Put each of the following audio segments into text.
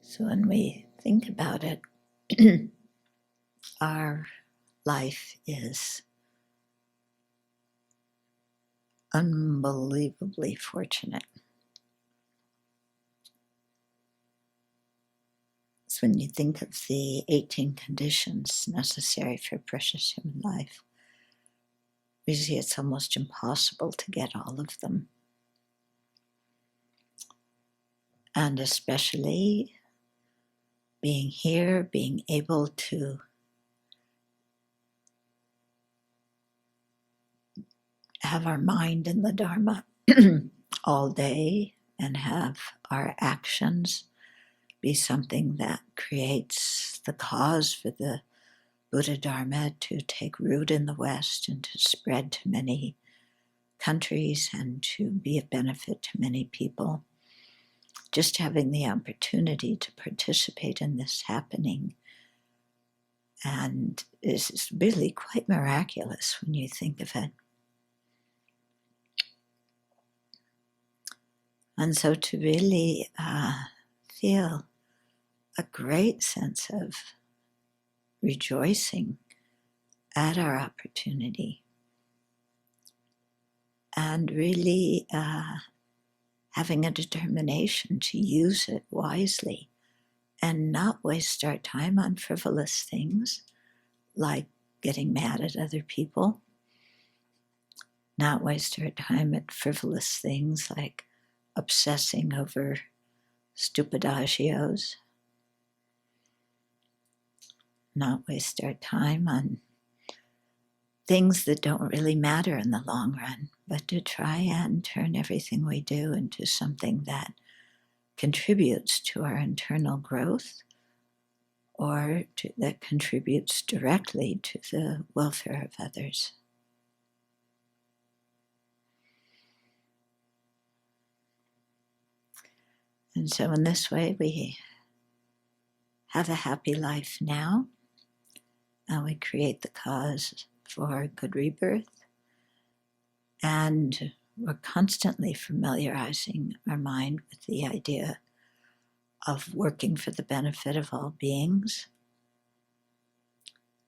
So when we think about it, our life is unbelievably fortunate. So when you think of the 18 conditions necessary for precious human life, we see it's almost impossible to get all of them. And especially being here, being able to have our mind in the Dharma all day and have our actions be something that creates the cause for the Buddha Dharma to take root in the West and to spread to many countries and to be of benefit to many people. Just having the opportunity to participate in this happening and is really quite miraculous when you think of it. And so to really feel a great sense of rejoicing at our opportunity and really having a determination to use it wisely and not waste our time on frivolous things like getting mad at other people, not waste our time at frivolous things like obsessing over stupid agios, not waste our time on things that don't really matter in the long run, but to try and turn everything we do into something that contributes to our internal growth or that contributes directly to the welfare of others. And so in this way, we have a happy life now, and we create the cause for good rebirth, and we're constantly familiarizing our mind with the idea of working for the benefit of all beings,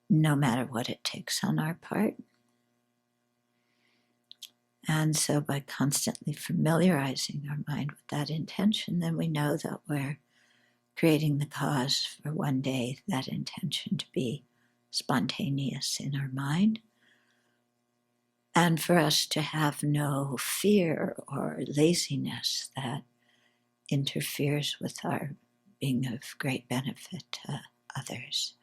no matter what it takes on our part. And so by constantly familiarizing our mind with that intention, then we know that we're creating the cause for one day that intention to be spontaneous in our mind, and for us to have no fear or laziness that interferes with our being of great benefit to others.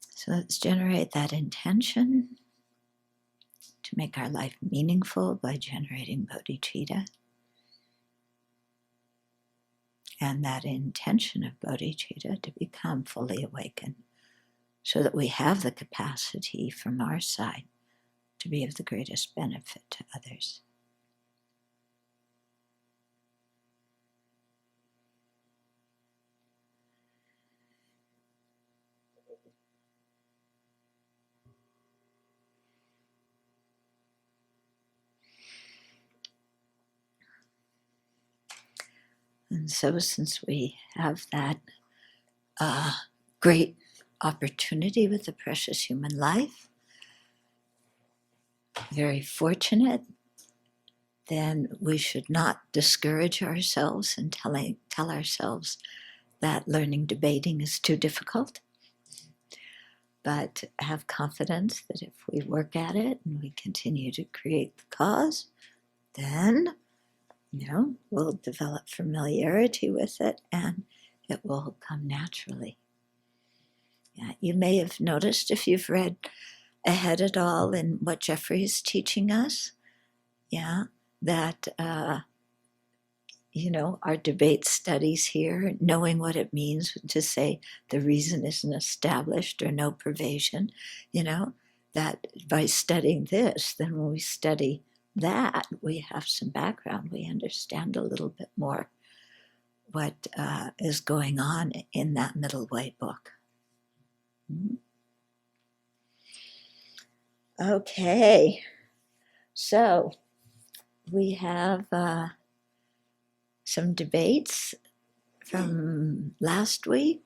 So let's generate that intention to make our life meaningful by generating bodhicitta. And that intention of bodhicitta to become fully awakened so that we have the capacity from our side to be of the greatest benefit to others. And so since we have that great opportunity with the precious human life, very fortunate, then we should not discourage ourselves and tell ourselves that learning debating is too difficult, but have confidence that if we work at it and we continue to create the cause, then we'll develop familiarity with it and it will come naturally. Yeah, you may have noticed if you've read ahead at all in what Jeffrey is teaching us, that our debate studies here, knowing what it means to say the reason isn't established or no pervasion, that by studying this, then when we study that, we have some background, we understand a little bit more what is going on in that middle way book. Okay, so we have some debates from last week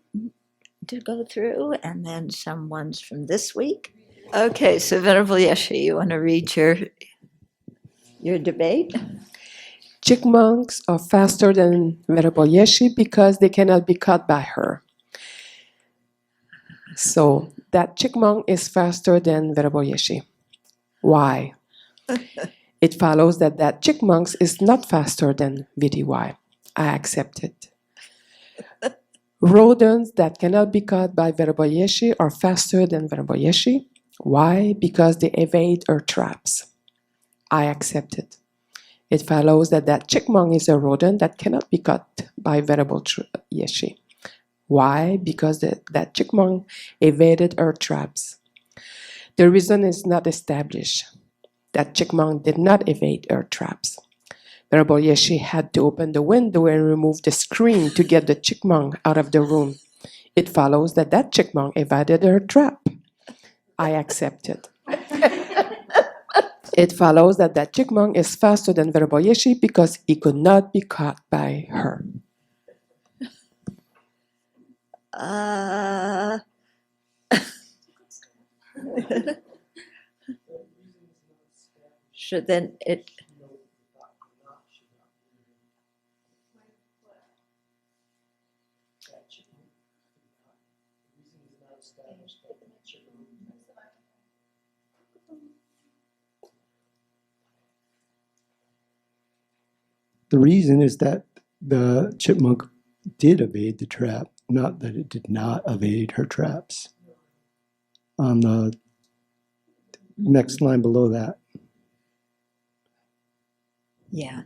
to go through, and then some ones from this week. Okay, so Venerable Yeshe, you want to read your debate? Chipmunks are faster than Venerable Yeshe because they cannot be caught by her. So that chipmunk is faster than Venerable Yeshe. Why? It follows that that chipmunk is not faster than VTY. I accept it. Rodents that cannot be caught by Venerable Yeshe are faster than Venerable Yeshe. Why? Because they evade her traps. I accept it. It follows that that chipmunk is a rodent that cannot be caught by Venerable Yeshe. Why? Because that chipmunk evaded her traps. The reason is not established. That chipmunk did not evade her traps. Venerable Yeshe had to open the window and remove the screen to get the chipmunk out of the room. It follows that that chipmunk evaded her trap. I accept it. It follows that that chipmunk is faster than Venerable Yeshe because he could not be caught by her. So then it. The reason is that the chipmunk did evade the trap, not that it did not evade her traps. On the next line below that. Yeah.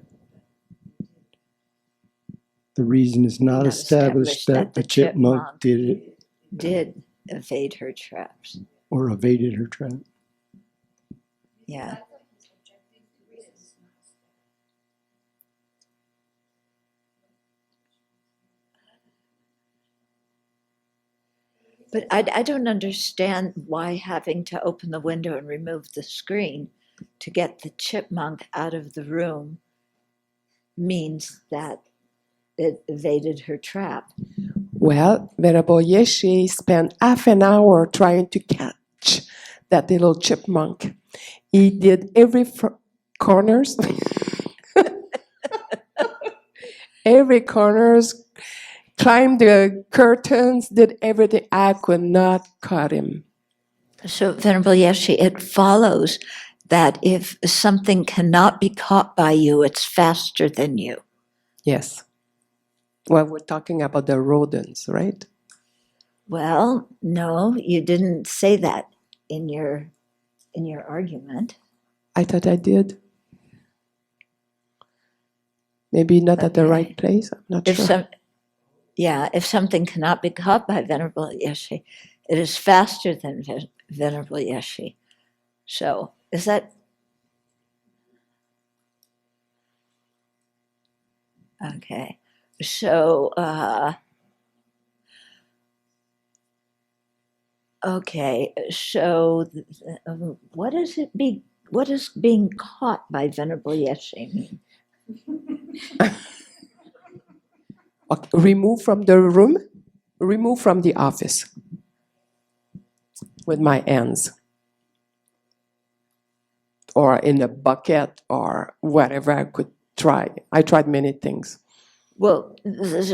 The reason is not established that the chipmunk did evade her traps. Or evaded her trap. Yeah. But I don't understand why having to open the window and remove the screen to get the chipmunk out of the room means that it evaded her trap. Well, Venerable Yeshe spent half an hour trying to catch that little chipmunk. He did every corners, every corners, climbed the curtains, did everything. I could not cut him. So, Venerable Yeshe, it follows that if something cannot be caught by you, it's faster than you. Yes. Well, we're talking about the rodents, right? Well, no, you didn't say that in your argument. I thought I did. Maybe not at the right place. I'm not sure. If something cannot be caught by Venerable Yeshe, it is faster than Venerable Yeshe. So, is that... Okay. So, what is being caught by Venerable Yeshe mean? Okay. Remove from the room, remove from the office with my hands. Or in a bucket or whatever I could try. I tried many things. Well,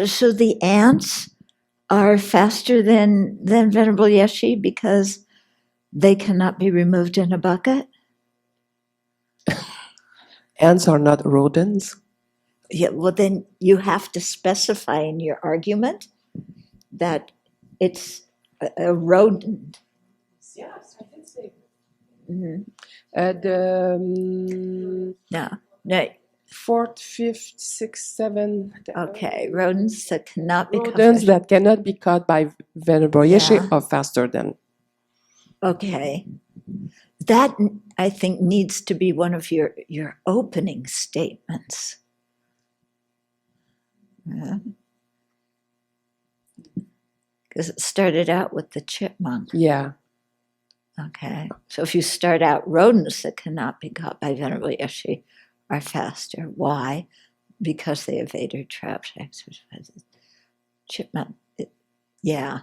so the ants are faster than Venerable Yeshe because they cannot be removed in a bucket? Ants are not rodents. Yeah, well, then you have to specify in your argument that it's a rodent. Yes, I can say. Mm-hmm. No. Fourth, fifth, sixth, seventh. Okay, rodents that cannot be rodents that cannot be caught by Venerable Yeshe are faster than. Okay, that I think needs to be one of your opening statements. Because it started out with the chipmunk. Yeah. Okay, so if you start out rodents that cannot be caught by Venerable Yeshe are faster. Why? Because they evade her traps. Chipmunk, yeah.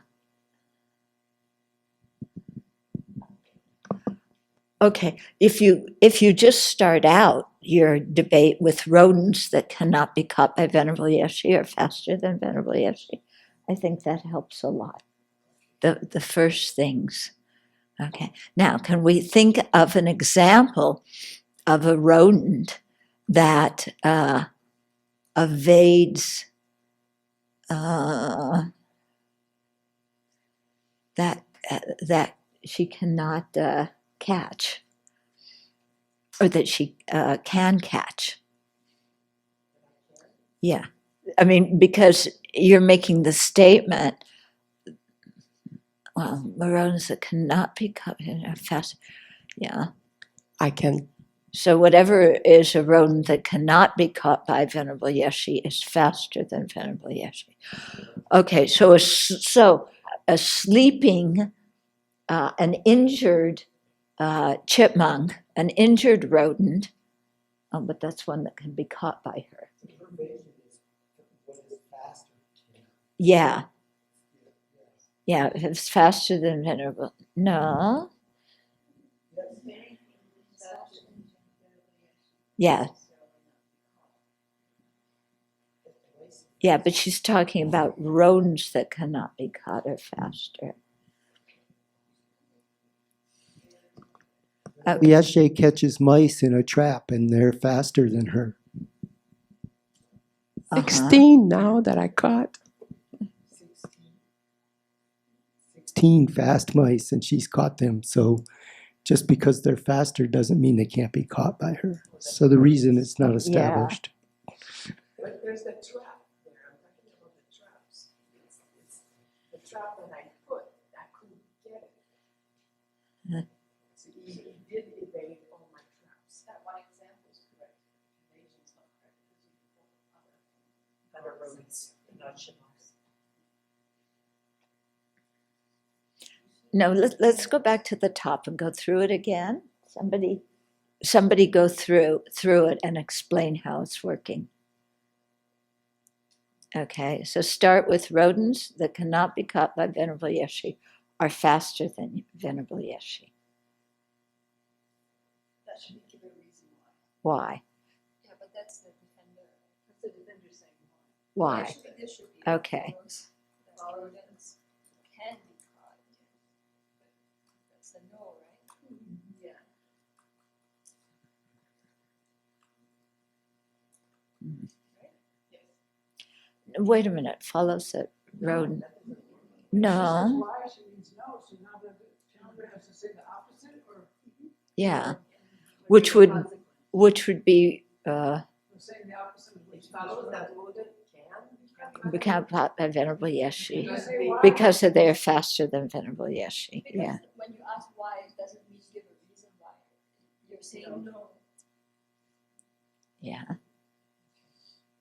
Okay, if you just start out your debate with rodents that cannot be caught by Venerable Yeshe are faster than Venerable Yeshe, I think that helps a lot. The first things. Okay, now can we think of an example of a rodent that evades that she cannot catch, or that she can catch? Yeah, I mean, because you're making the statement, well, rodents that cannot be caught fast. Yeah. I can. So whatever is a rodent that cannot be caught by Venerable Yeshe is faster than Venerable Yeshe. Okay, so a sleeping, an injured chipmunk, an injured rodent, but that's one that can be caught by her. Yeah. Yeah, if it's faster than Venerable. No. Yeah. Yeah, but she's talking about rodents that cannot be caught are faster. Okay. Yeshe catches mice in a trap and they're faster than her. 16 now that I caught. 16 fast mice and she's caught them. So just because they're faster doesn't mean they can't be caught by her. So the reason it's not established. But there's the trap there. I'm talking about the traps. It's the trap that I put. I couldn't get it. So he did evade all my traps. That one example is correct. Evasion's not correct because you other rodents, not chipmunks. No, let's go back to the top and go through it again. Somebody go through it and explain how it's working. Okay, so start with rodents that cannot be caught by Venerable Yeshe are faster than Venerable Yeshe. That should give a reason Why? why. Yeah, but that's the defender. That's the defender saying Why? Actually, there should be Okay. rodents can be caught. That's a no, right? Yeah. Wait a minute, follows it. Rodent. No. Why she means no, so now the calendar has to say the opposite, or Yeah. Which would be saying the opposite of what she Follows that rodent can become caught by Venerable Yeshe because they're faster than Venerable Yeshe. Because Yeah. when you ask why, it doesn't mean give a reason why. You're saying no. Yeah.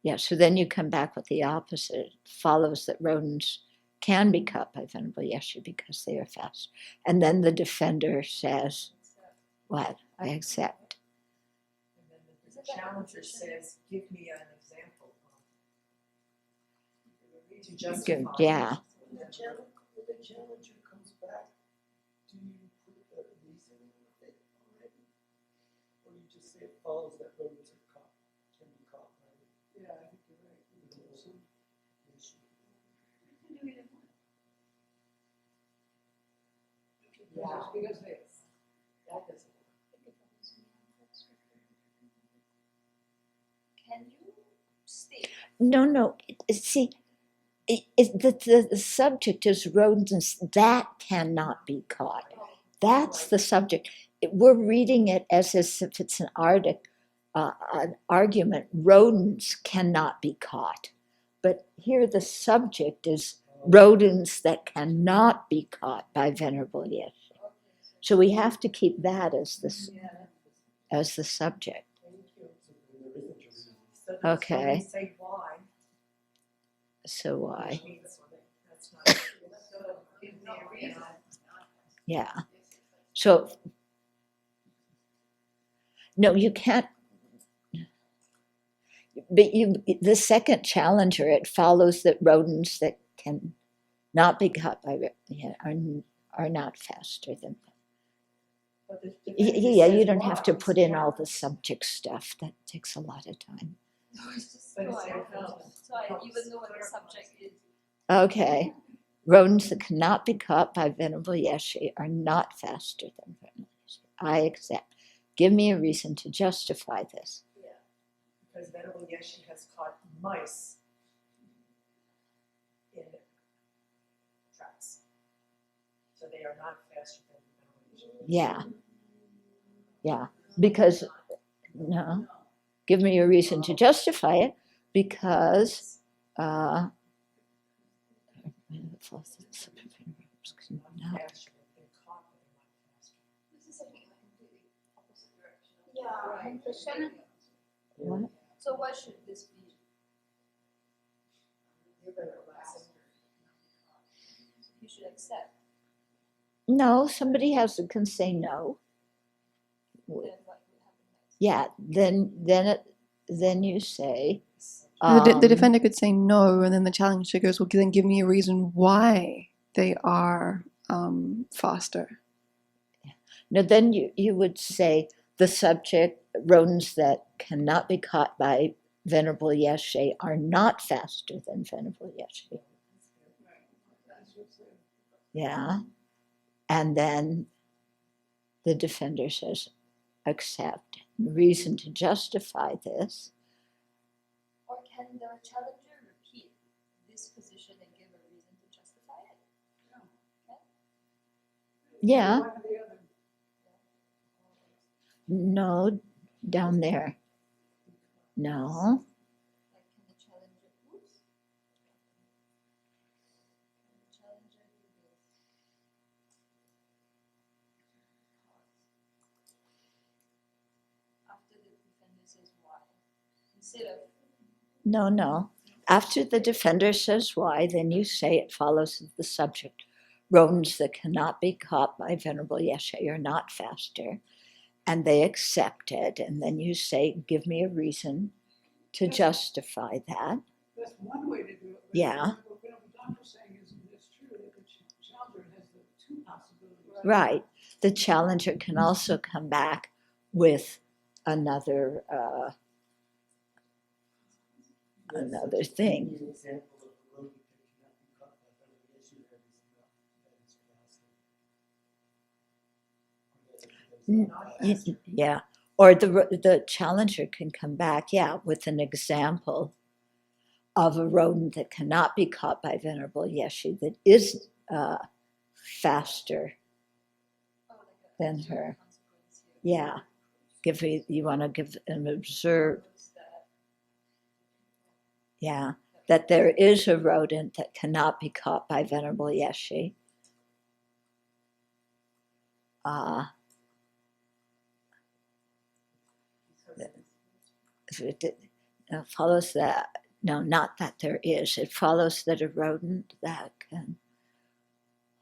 Yeah, so then you come back with the opposite. It follows that rodents can be caught by Venerable Yeshe because they are fast. And then the defender says, what? I accept. And then the challenger says, give me an example to justify. Yeah. When the challenger comes back, do you put a reason with it already? Or you just say it follows that rodents can be caught by it? Yeah, I think you're right. Yeah. Because they, That doesn't Can you state? No. See, the subject is rodents that cannot be caught. That's the subject. We're reading it as if it's an argument. Rodents cannot be caught. But here the subject is rodents that cannot be caught by Venerable Yeshe. So we have to keep that as the subject. Okay. So say why. So why? That's not. So give me a reason. Yeah. So no, you can't. But the second challenger, it follows that rodents that can not be caught by are not faster than them. But the Yeah, defender you says don't have to why. put in all the subject stuff. That takes a lot of time. No, it's just But so it's I helpful. even know what the subject is. Okay. Rodents that cannot be caught by Venerable Yeshe are not faster than Venerable Yeshe. I accept. Give me a reason to justify this. Because Venerable Yeshe has caught mice in traps. So they are not faster than Venerable Yeshe. Yeah. Yeah. Because, no. Give me a reason to justify it because Not no. faster, they've been caught, but they're not faster. This is something in a completely opposite direction. Yeah, and the Shannon, What? So why should this be? You're gonna relax. You should accept. No, somebody can say no. Then what would happen next? Yeah, then you say The defender could say no, and then the challenger goes, well, then give me a reason why they are faster. no, then you would say the subject rodents that cannot be caught by Venerable Yeshe are not faster than Venerable Yeshe. Yeah. And then the defender says, accept. Reason to justify this. Or can the challenger repeat this position and give a reason to justify it? Yeah. One or the other. No, down there. No. Like, can the challenger, oops. Can the challenger do this? After the defender says why, instead of, No. After the defender says why, then you say it follows that the subject. Rodents that cannot be caught by Venerable Yeshe are not faster. And they accept it. And then you say, give me a reason to justify that. That's one way to do it. But Yeah. What the doctor's saying is it's true that the challenger has the two possibilities. Right. The challenger can also come back with another thing. Give me an example of a rodent that cannot be caught by Venerable Yeshe that is faster. Yeah. Or the challenger can come back, with an example of a rodent that cannot be caught by Venerable Yeshe that is faster oh, like a than extra her. consequence here. Yeah. You want to give an observe. That Yeah, that there is a rodent that cannot be caught by Venerable Yeshe. It follows that, no, not that there is, it follows that a rodent that can,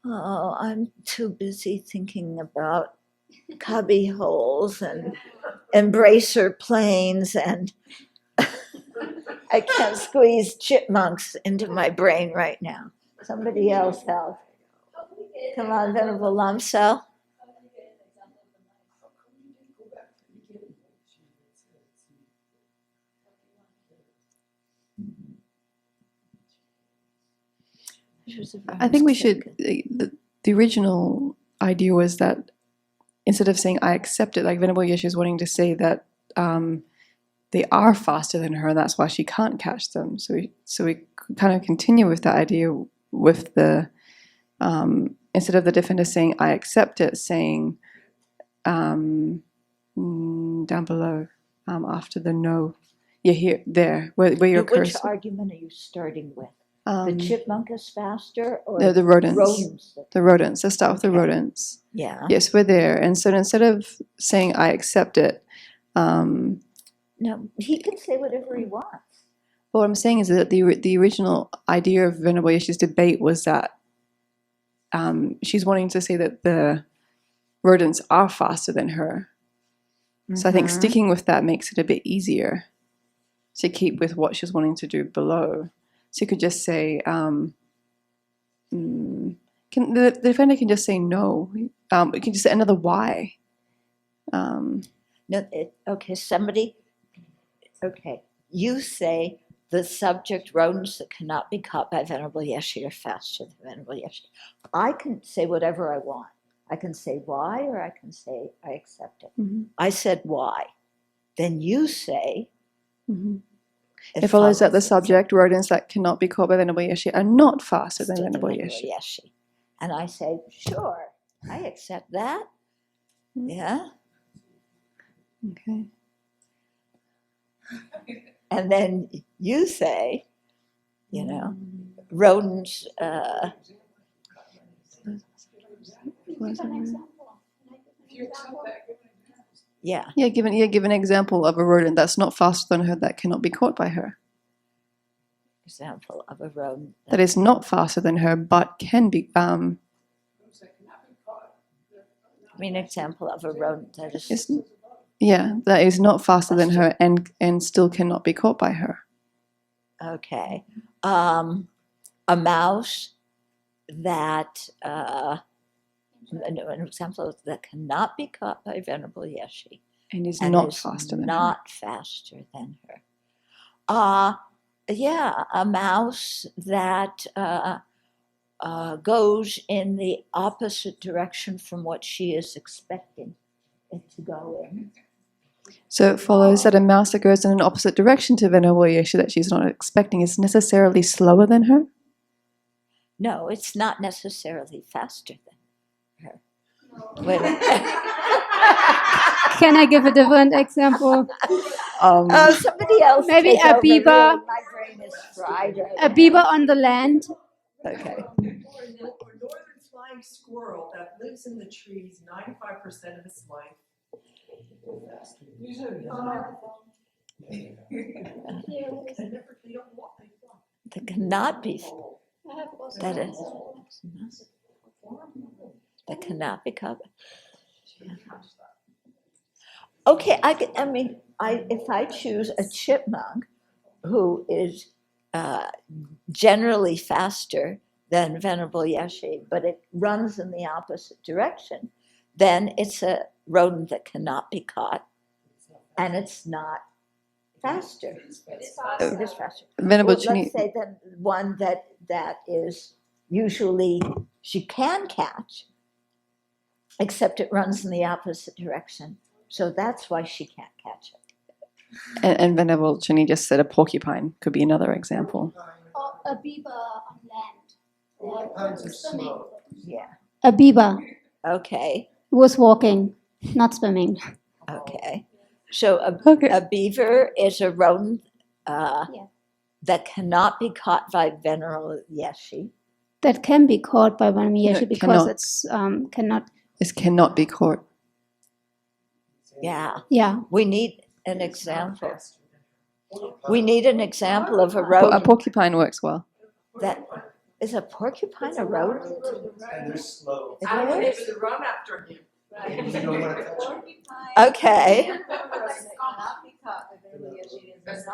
I'm too busy thinking about cubby holes and embracer planes and I can't squeeze chipmunks into my brain right now. Somebody else help. Come on, Venerable Lamsel. I think we should, the original idea was that instead of saying I accept it, like Venerable Yeshe is wanting to say that they are faster than her and that's why she can't catch them. So we kind of continue with that idea with the, instead of the defender saying I accept it, saying down below after the no. Yeah, here, there, where your Which cursor. argument are you starting with? The chipmunk is faster or No, the rodents. rodents? The rodents. Let's start with the Okay. rodents. Yeah. Yes, we're there. And so instead of saying I accept it, No, he can say whatever he wants. what I'm saying is that the original idea of Venerable Yeshe's debate was that she's wanting to say that the rodents are faster than her. So I think Mhm. sticking with that makes it a bit easier. to keep with what she's wanting to do below. So you could just say, the defender can just say no. You can just say another why. No, okay, you say the subject rodents that cannot be caught by Venerable Yeshe are faster than Venerable Yeshe. I can say whatever I want. I can say why, or I can say I accept it. Mm-hmm. I said why. Then you say. Mm-hmm. It follows that the subject rodents that cannot be caught by Venerable Yeshe are not faster than Venerable Yeshe. And I say, sure, I accept that. Mm-hmm. Yeah. Okay. And then you say, rodents. Yeah. Yeah, give an example of a rodent that's not faster than her that cannot be caught by her. Example of a rodent That is not faster than her, but can be. Example of a rodent that is. That is not faster than her and still cannot be caught by her. Okay. A mouse that. An example that cannot be caught by Venerable Yeshe. And is not faster than her. Not faster than her. A mouse that goes in the opposite direction from what she is expecting it to go in. So it follows that a mouse that goes in an opposite direction to Venerable Yeshe that she's not expecting is necessarily slower than her? No, it's not necessarily faster than her. Can I give a different example? Somebody else. Maybe a beaver. My brain is fried. A beaver on the land. Okay. Or northern flying squirrel that lives in the trees 95% of its life. That cannot be. That cannot be covered. Okay, if I choose a chipmunk who is generally faster than Venerable Yeshe, but it runs in the opposite direction, then it's a rodent that cannot be caught, and it's not faster. It is faster. Venerable Let's say that one that is usually she can catch, except it runs in the opposite direction. So that's why she can't catch it. And Venerable Chini just said a porcupine could be another example. Or a beaver on land. Yeah. A beaver Okay. was walking, not swimming. Okay. So a beaver is a rodent that cannot be caught by Venerable Yeshe. That can be caught by Venerable Yeshe because cannot. it's cannot. It cannot be caught. Yeah. Yeah. We need an example. We need an example of a rodent. A porcupine works well. That is a porcupine a rodent? And they're slow. It is? to run after him. You don't want to touch them. Okay.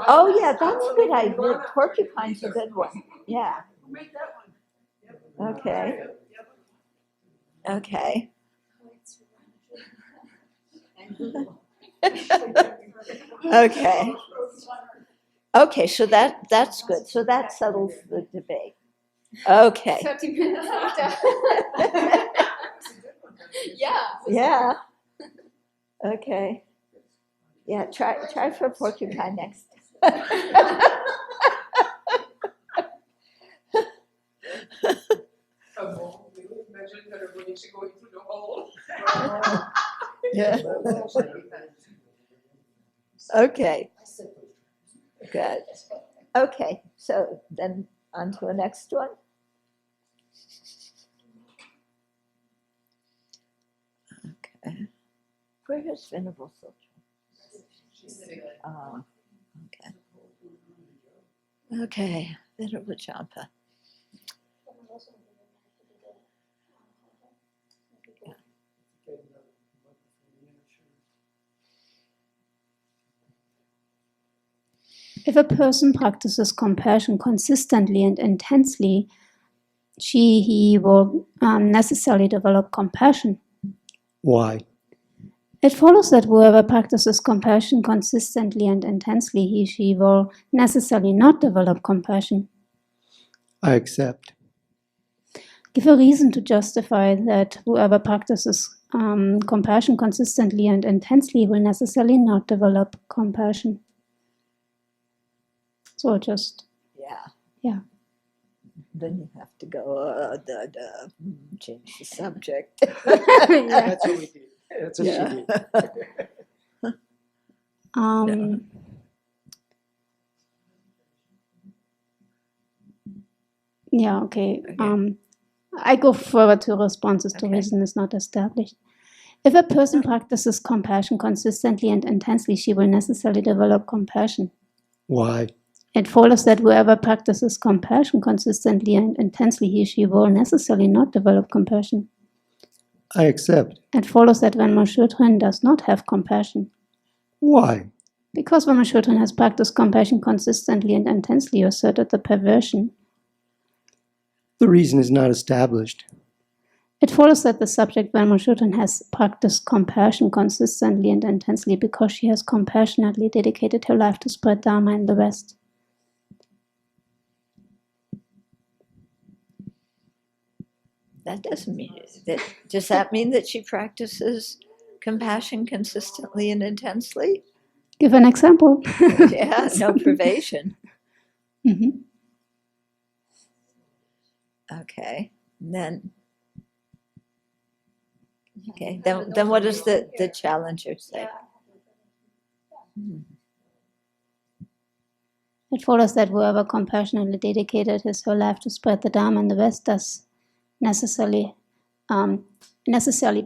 Oh yeah, that's a good idea. Porcupine's a good one. Yeah. Okay. Okay. Okay. Okay, so that's good. So that settles the debate. Okay. 30 minutes later. Yeah. Okay. Yeah, try for porcupine next. Imagine that everybody going through the hole. Yeah. Okay. Good. Okay, so then on to the next one. Okay. Where is Venerable Sultan? Oh, okay. Okay, Venerable Champa. If a person practices compassion consistently and intensely, he will necessarily develop compassion. Why? It follows that whoever practices compassion consistently and intensely, she will necessarily not develop compassion. I accept. Give a reason to justify that whoever practices compassion consistently and intensely will necessarily not develop compassion. So just, yeah. Then you have to go, change the subject. That's what we did. That's what Yeah. she did. Yeah, okay. I go forward to responses to Okay. reason is not established. If a person practices compassion consistently and intensely, she will necessarily develop compassion. Why? It follows that whoever practices compassion consistently and intensely, she will necessarily not develop compassion. I accept. It follows that when Mashutran does not have compassion. Why? Because when Mashutran has practiced compassion consistently and intensely, you asserted the perversion. The reason is not established. It follows that the subject Venmo Shooten has practiced compassion consistently and intensely because she has compassionately dedicated her life to spread Dharma in the West. That doesn't mean that. Does that mean that she practices compassion consistently and intensely? Give an example. Yeah, no privation. Mm-hmm. Okay, and then. Okay, then what does the challenger say? It follows that whoever compassionately dedicated his whole life to spread the Dharma in the West does necessarily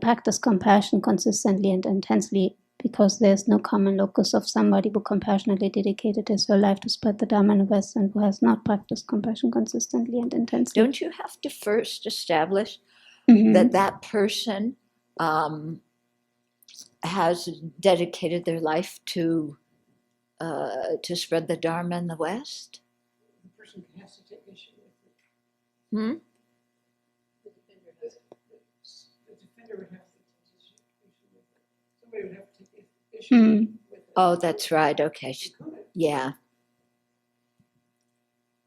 practice compassion consistently and intensely because there's no common locus of somebody who compassionately dedicated his whole life to spread the Dharma in the West and who has not practiced compassion consistently and intensely. Don't you have to first establish Mm-hmm. that person has dedicated their life to spread the Dharma in the West? The person has to take issue with it. Hmm? The defender would have to take issue with it. Somebody would have to take issue with it. Oh, that's right. Okay. They could. Yeah.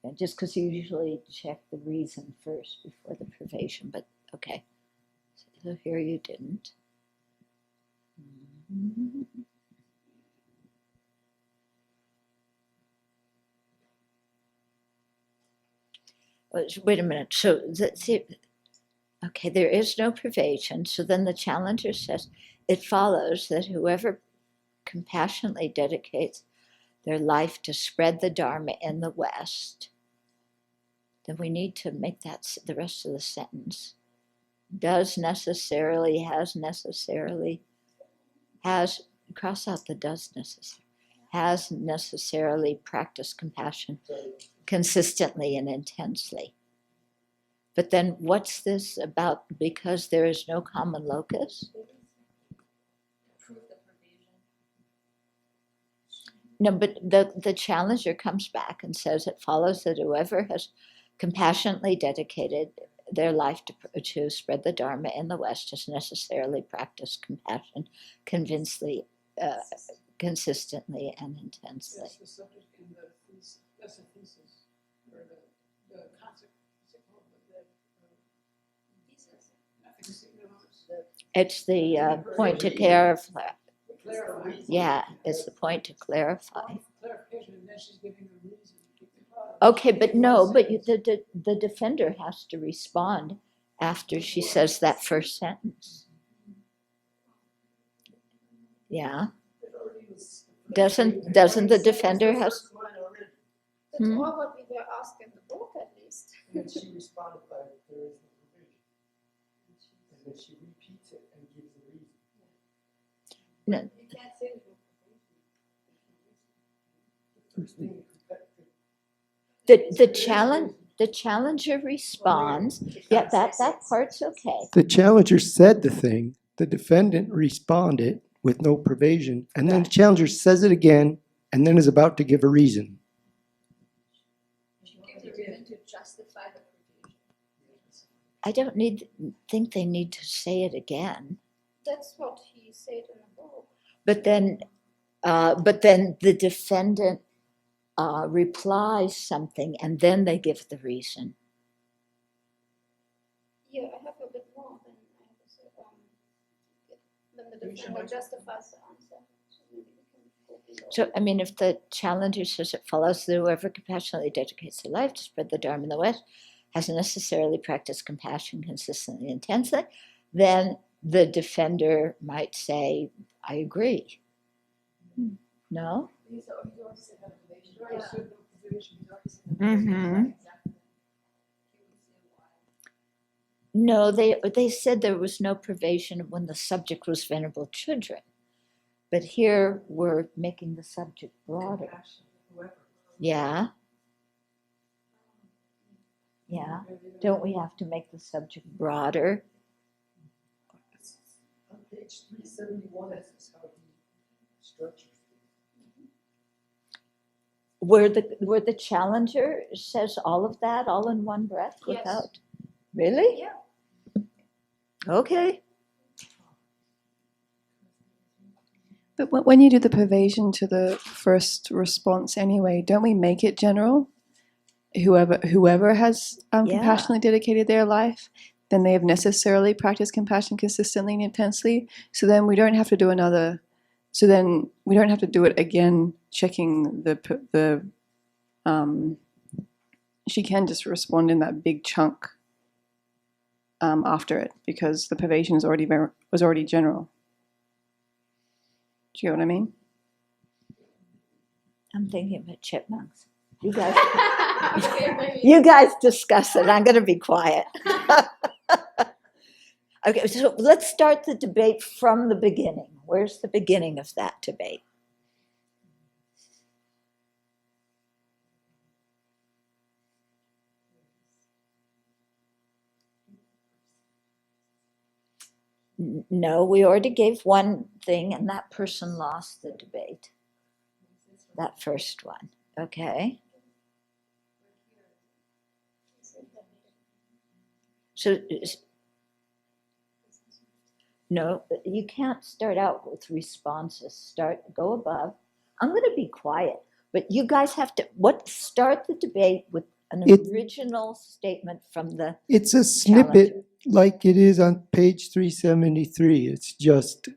Yeah, just because you usually check the reason first before the privation, but okay. So here you didn't. Wait a minute. So, okay, there is no privation. So then the challenger says, it follows that whoever compassionately dedicates their life to spread the Dharma in the West, then we need to make that the rest of the sentence. Does necessarily, has necessarily, has, cross out the does necessarily, has necessarily practiced compassion consistently and intensely. But then what's this about? Because there is no common locus? Prove the provision. No, but the challenger comes back and says it follows that whoever has compassionately dedicated their life to spread the Dharma in the West has necessarily practiced compassion consistently and intensely. That's the subject in the thesis. That's the thesis, or the concept. Thesis. It's the point to clarify. Clarify. Yeah, it's the point to clarify. Clarification, and then she's giving a reason. Okay, but no, but the defender has to respond after she says that first sentence. Yeah. Doesn't the defender have? That's Hmm? all what we were asked in the book, at least. And she responded by, there is no provision. And then she repeats it and gives the reason. No. You can't say First thing, The challenger responds. Yeah, that part's okay. The challenger said the thing, the defendant responded with no provision, and then the challenger says it again and then is about to give a reason. I don't think they need to say it again. That's what he said in the book. But then the defendant replies something, and then they give the reason. Yeah, I have a bit more than I have to say. Then the defendant justifies the answer. So maybe we can go below. So, I mean, if the challenger says it follows that whoever compassionately dedicates their life to spread the Dharma in the West has necessarily practiced compassion consistently and intensely, then the defender might say, I agree. No? Mm-hmm. No, they said there was no privation when the subject was venerable children. But here we're making the subject broader. Yeah. Yeah. Don't we have to make the subject broader? On page 371, that's how he structures it. Where the challenger says all of that all in one breath without. Really? Yeah. Okay. But when you do the pervasion to the first response anyway, don't we make it general? Whoever has compassionately dedicated their life, then they have necessarily practiced compassion consistently and intensely. So then we don't have to do another. So then we don't have to do it again, checking the. She can just respond in that big chunk after it, because the pervasion was already general. Do you get what I mean? I'm thinking about chipmunks. You guys discuss it. I'm going to be quiet. Okay, so let's start the debate from the beginning. Where's the beginning of that debate? No, we already gave one thing, and that person lost the debate. That first one. Okay. So, no, you can't start out with responses. Go above. I'm going to be quiet, but you guys have to start the debate with an original statement from the. It's a snippet like it is on page 373. It's just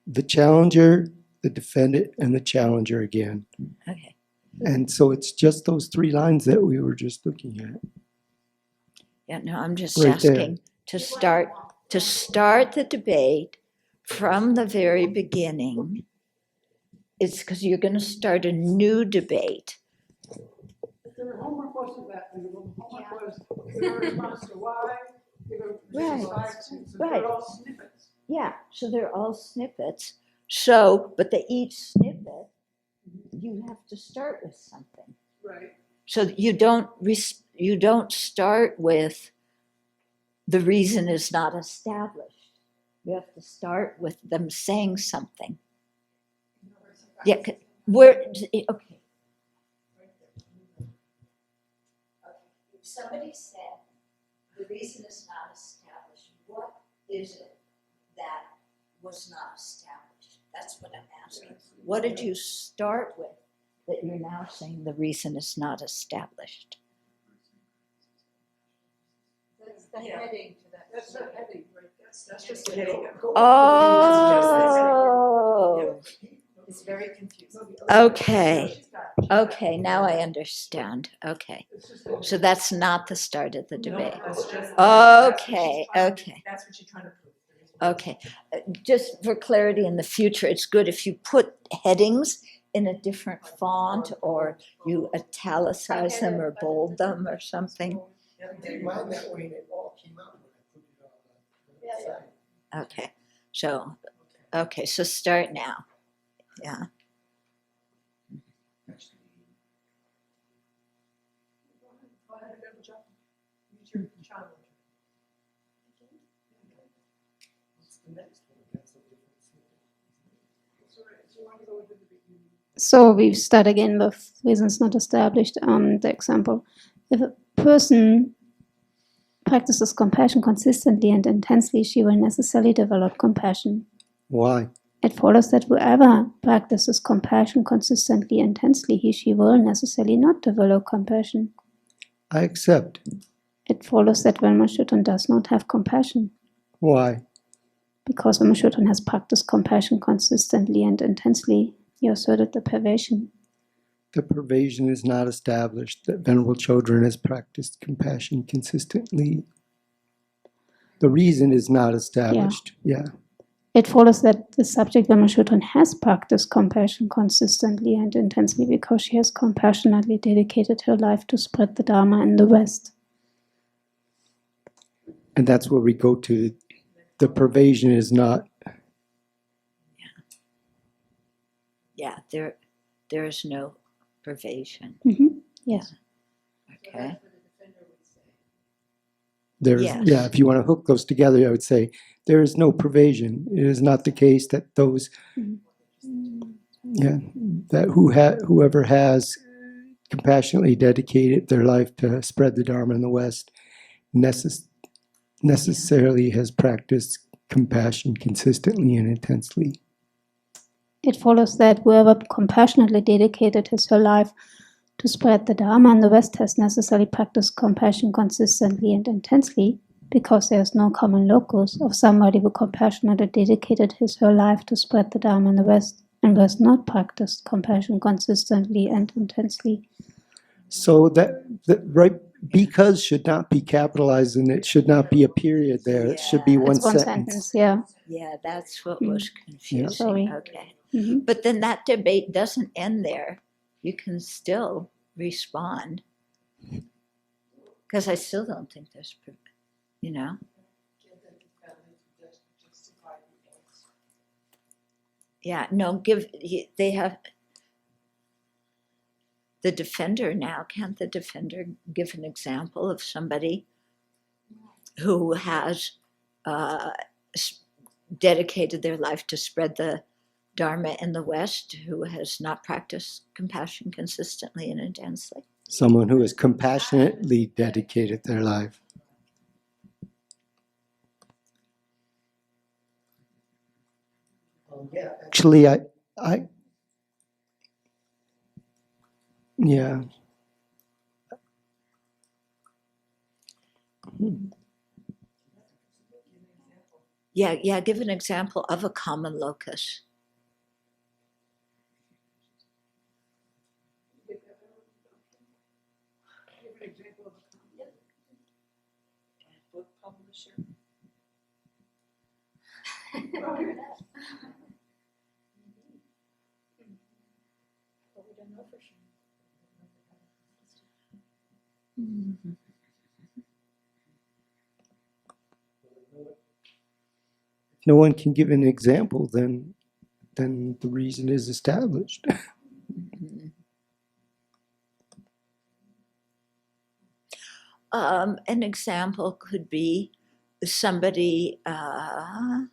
the challenger, the defendant, and the challenger again. Okay. And so it's just those 3 lines that we were just looking at. Yeah, no, I'm just Right asking to start the debate from the very beginning. It's because you're going to start a new debate. Your homework wasn't that. Your homework was your response to why. Right. So Right. they're all snippets. Yeah, so they're all snippets. So, but each snippet, you have to start with something. Right. So you don't start with the reason is not established. You have to start with them saying something. Yeah, okay. If somebody said the reason is not established, what is it that was not established? That's what I'm asking. What did you start with that you're now saying the reason is not established? That's the heading to that. That's the heading, right? That's just the heading. Oh, It's very confusing. okay, now I understand. Okay, so that's not the start of the debate. That's just. Okay. That's what you're trying to prove. Okay, just for clarity in the future, it's good if you put headings in a different font or you italicize them or bold them or something. I did mine that way and it all came out when I put it on the side. Okay, so start now. Yeah. What's the next one? That's a different snippet. So we start again with reasons not established. The example: if a person practices compassion consistently and intensely, she will necessarily develop compassion. Why? It follows that whoever practices compassion consistently, intensely, she will necessarily not develop compassion. I accept. It follows that when Shuton does not have compassion. Why? Because when Shuton has practiced compassion consistently and intensely, he asserted the pervasion. The pervasion is not established. That Venerable Chodron has practiced compassion consistently. The reason is not established. Yeah. It follows that the subject Venerable Shuton has practiced compassion consistently and intensely because she has compassionately dedicated her life to spread the Dharma in the West. And that's where we go to. The pervasion is not. Yeah, there is no pervasion. Yes. Okay. There's, Yes. Yeah, if you want to hook those together, I would say there is no pervasion. It is not the case that those, that whoever has compassionately dedicated their life to spread the Dharma in the West necessarily has practiced compassion consistently and intensely. It follows that whoever compassionately dedicated her life to spread the Dharma in the West has necessarily practiced compassion consistently and intensely because there is no common locus of somebody who compassionately dedicated her life to spread the Dharma in the West and has not practiced compassion consistently and intensely. So that right, because should not be capitalized and it should not be a period there. It should be one It's one sentence. sentence, yeah. Yeah, that's what was confusing. Sorry. Okay. Mhm. But then that debate doesn't end there. You can still respond. Because I still don't think there's, you know. Yeah, no, they have, the defender now, can't the defender give an example of somebody who has dedicated their life to spread the Dharma in the West, who has not practiced compassion consistently and intensely? Someone who has compassionately dedicated their life. Yeah, Actually, yeah. Yeah, give an example of a common locus. Book publisher. But we don't know for sure. If no one can give an example, then the reason is established. An example could be somebody has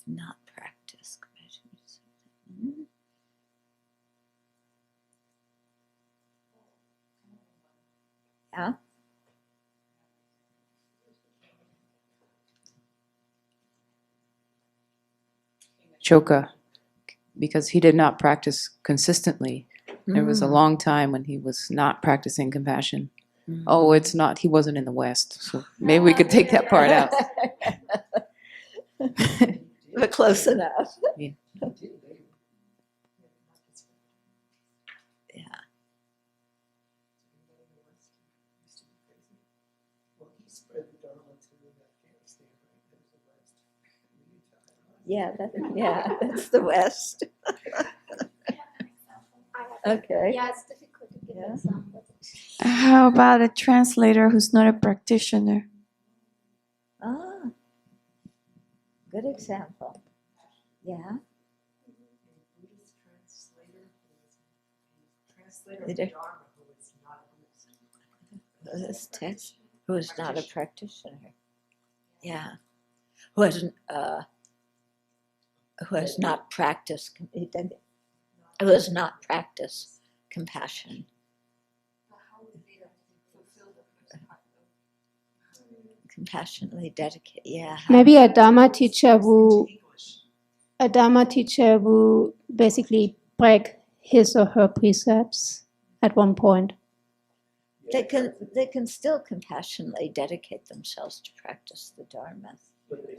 not practiced compassion. Yeah. Choka, because he did not practice consistently. There was a long time when he was not practicing compassion. Oh, it's not, he wasn't in the West, so maybe we could take that part out. But close enough. Yeah. well, he spread the Dharma to Afghanistan, right? There's the West. Yeah, that's the West. Okay. Yeah, it's difficult to give examples. How about a translator who's not a practitioner? Ah, good example. Yeah. Buddhist translator Did of it- Dharma who is not a Buddhist. This text, who is not a practitioner. Yeah. Who has not practiced, who has not practiced compassion. compassionately dedicate. Yeah. Maybe a Dharma teacher who basically break his or her precepts at one point. They can still compassionately dedicate themselves to practice the Dharma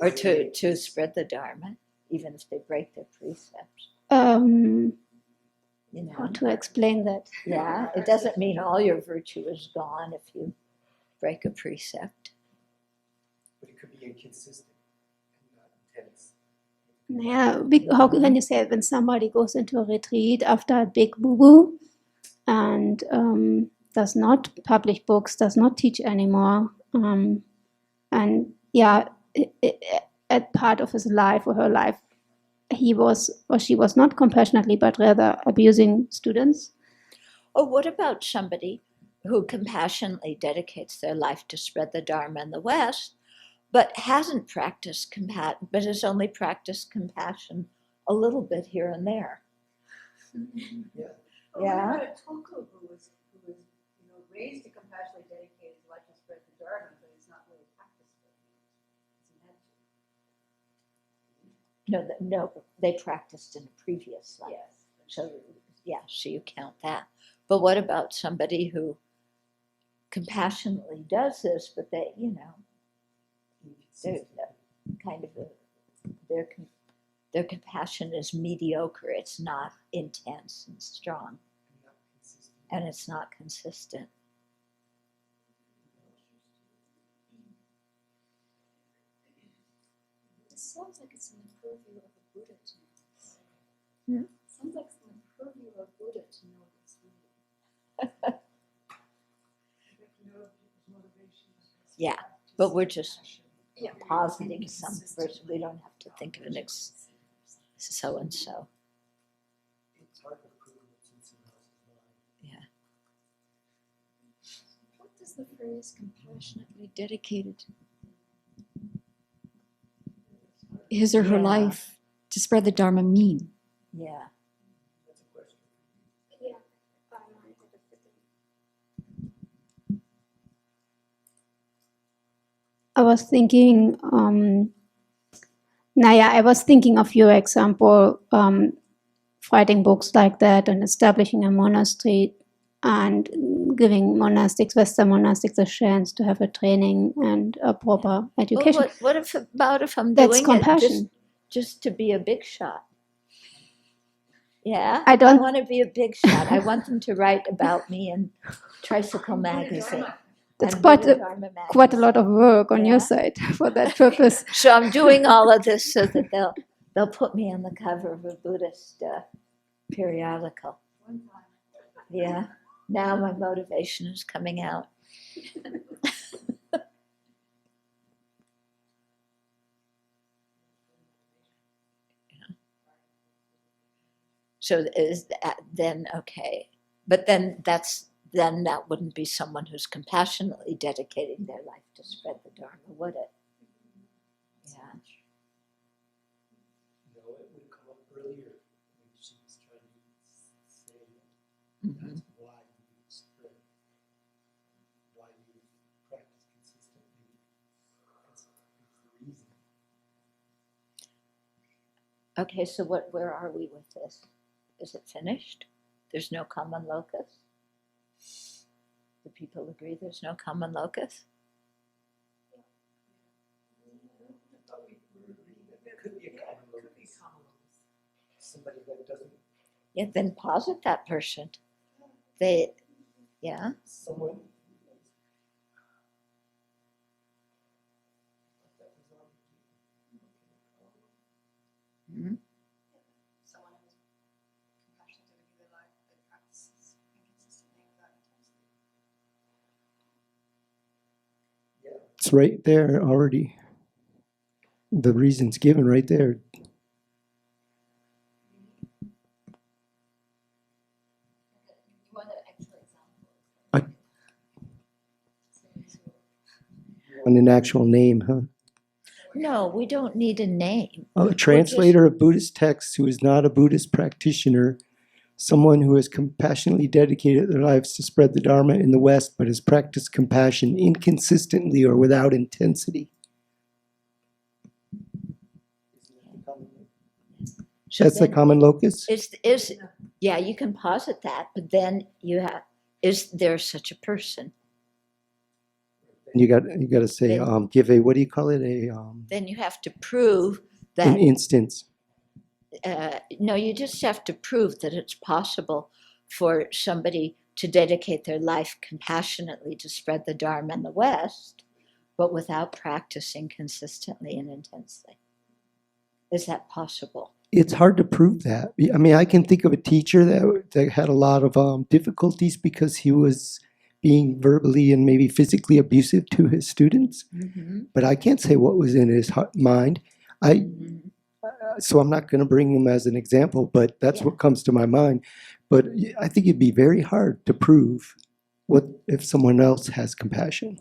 or to spread the Dharma, even if they break their precepts. You know, How to explain that? yeah, it doesn't mean all your virtue is gone if you break a precept. But it could be inconsistent and not intense. Yeah, how can you say it when somebody goes into a retreat after a big boo-boo and does not publish books, does not teach anymore, and yeah, at part of his life or her life, he was or she was not compassionately, but rather abusing students. Or what about somebody who compassionately dedicates their life to spread the Dharma in the West, but hasn't practiced compassion, but has only practiced compassion a little bit here and there? Yeah. Yeah. What about a tulku who was raised to compassionately dedicate his life to spread the Dharma, but he's not really practiced it. No, they practiced in a previous life. Yes. So, yeah, so you count that. But what about somebody who compassionately does this, but they, they're kind of their compassion is mediocre. It's not intense and strong, and it's not consistent. It sounds like it's in the purview of a Buddha to know. Sounds like it's in the purview of Buddha to know this really. Yeah, but we're just positing some person. We don't have to think of an so and so. It's hard to prove what's in someone else's mind. Yeah. What does the phrase compassionately dedicated his or her life to spread the Dharma mean? Yeah. That's a question. I was thinking, I was thinking of your example, writing books like that and establishing a monastery and giving monastics, Western monastics, a chance to have a training and a proper education. Well, what if I'm That's doing compassion. it just to be a big shot? Yeah, I don't- want to be a big shot. I want them to write about me in Tricycle Magazine. That's and quite Buddha a, Dharma quite a Magazine. lot of work on Yeah. your side for that purpose. So I'm doing all of this so that they'll put me on the cover of a Buddhist periodical. Yeah. Now my motivation is coming out. So is that then okay? But then that wouldn't be someone who's compassionately dedicating their life to spread the Dharma, would it? Yeah. No, it would come up earlier when she was trying to say that's why you spread, why you practice consistently. That's the reason. Okay, so where are we with this? Is it finished? There's no common locus? Do people agree there's no common locus? There could be a common locus. Somebody that doesn't, Yeah, then posit that person. Yeah. someone. Mhm. Someone who's compassionate to live their life that practices inconsistently without intensity. Yeah. It's right there already. The reason's given right there. You want an actual example? On an actual name, huh? No, we don't need a name. A translator of Buddhist texts who is not a Buddhist practitioner someone who has compassionately dedicated their lives to spread the Dharma in the West, but has practiced compassion inconsistently or without intensity. So That's the then common locus? Yeah, you can posit that, but then is there such a person? You got to say, give a, what do you call it? Then you have to prove An that, instance. no, you just have to prove that it's possible for somebody to dedicate their life compassionately to spread the Dharma in the West, but without practicing consistently and intensely. Is that possible? It's hard to prove that. I mean, I can think of a teacher that had a lot of difficulties because he was being verbally and maybe physically abusive to his students. Mm-hmm. But I can't say what was in his mind. So I'm not going to bring him as an example, but that's what comes to my mind. But I think it'd be very hard to prove what if someone else has compassion.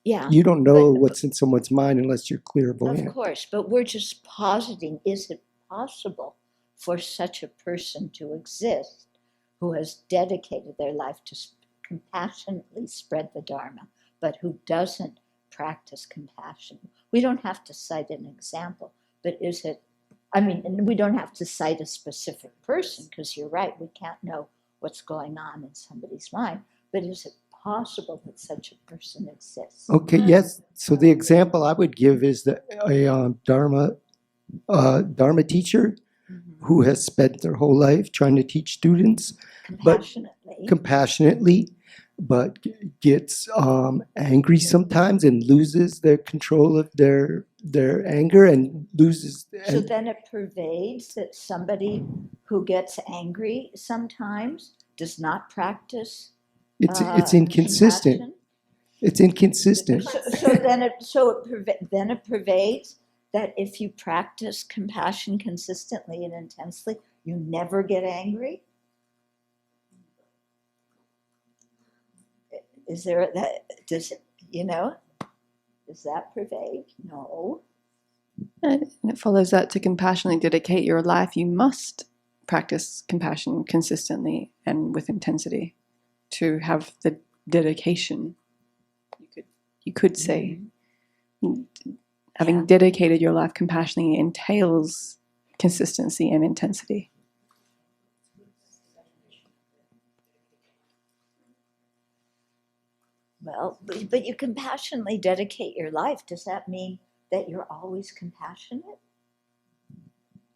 Yeah. You don't know what's in someone's mind unless you're clairvoyant. Of course, but we're just positing, is it possible for such a person to exist who has dedicated their life to compassionately spread the Dharma, but who doesn't practice compassion? We don't have to cite an example, but is it, I mean, and we don't have to cite a specific person, because you're right, we can't know what's going on in somebody's mind, but is it possible that such a person exists? Okay, yes. So the example I would give is that a Dharma teacher who has spent their whole life trying to teach students compassionately, but gets angry sometimes and loses their control of their anger and loses. So then it pervades that somebody who gets angry sometimes does not practice. It's inconsistent. Compassion. It's inconsistent. So then it pervades that if you practice compassion consistently and intensely, you never get angry. Is there that? Does that pervade? No. And it follows that to compassionately dedicate your life, you must practice compassion consistently and with intensity to have the dedication. You could say having dedicated your life compassionately entails consistency and intensity. Well, but you compassionately dedicate your life. Does that mean that you're always compassionate?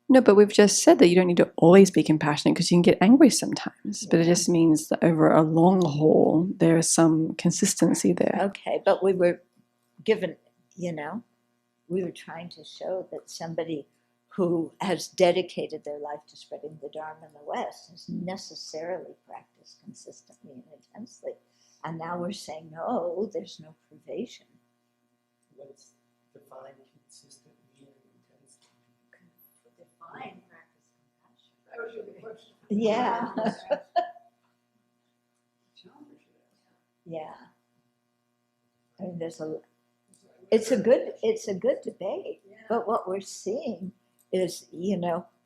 No, but we've just said that you don't need to always be compassionate because you can get angry sometimes. But it just means that over a long haul, there is some consistency there. Okay, but we were given, we were trying to show that somebody who has dedicated their life to spreading the Dharma in the West has necessarily practiced consistently and intensely. And now we're saying, no, there's no privation. Let's define consistently and intensely. Define practice compassion. Yeah. Yeah. I mean, it's a good debate. Yeah. But what we're seeing is,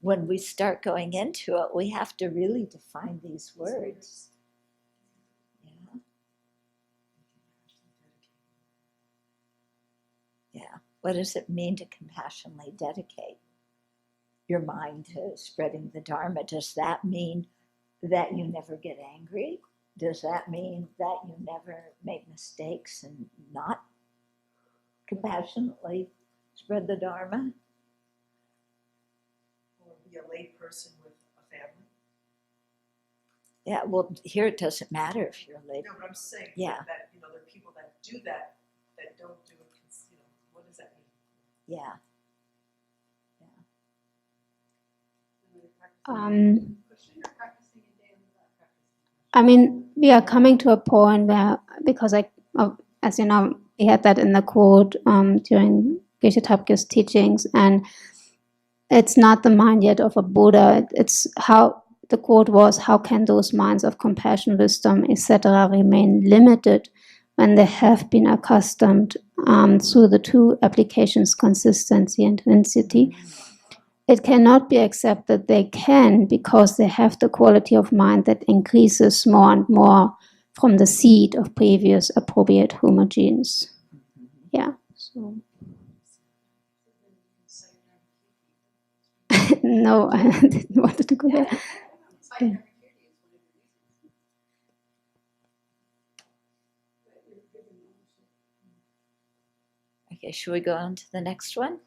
when we start going into it, we have to really define these words. Yeah. What does it mean to compassionately dedicate your mind to spreading the Dharma? Does that mean that you never get angry? Does that mean that you never make mistakes and not compassionately spread the Dharma? Or be a lay person with a family. Yeah, well, here it doesn't matter if you're a lay. No, but I'm saying Yeah. that there are people that do that don't do it. What does that mean? Yeah. I mean, we are coming to a point where, because as you know, we had that in the quote during Geshe Tapke's teachings, and it's not the mind yet of a Buddha. It's how the quote was: "How can those minds of compassion, wisdom, etc., remain limited when they have been accustomed through the two applications, consistency and intensity, it cannot be accepted. They can, because they have the quality of mind that increases more and more from the seed of previous appropriate homogenes. Yeah. So. No, I didn't want to go there. Yeah. Okay, should we go on to the next one?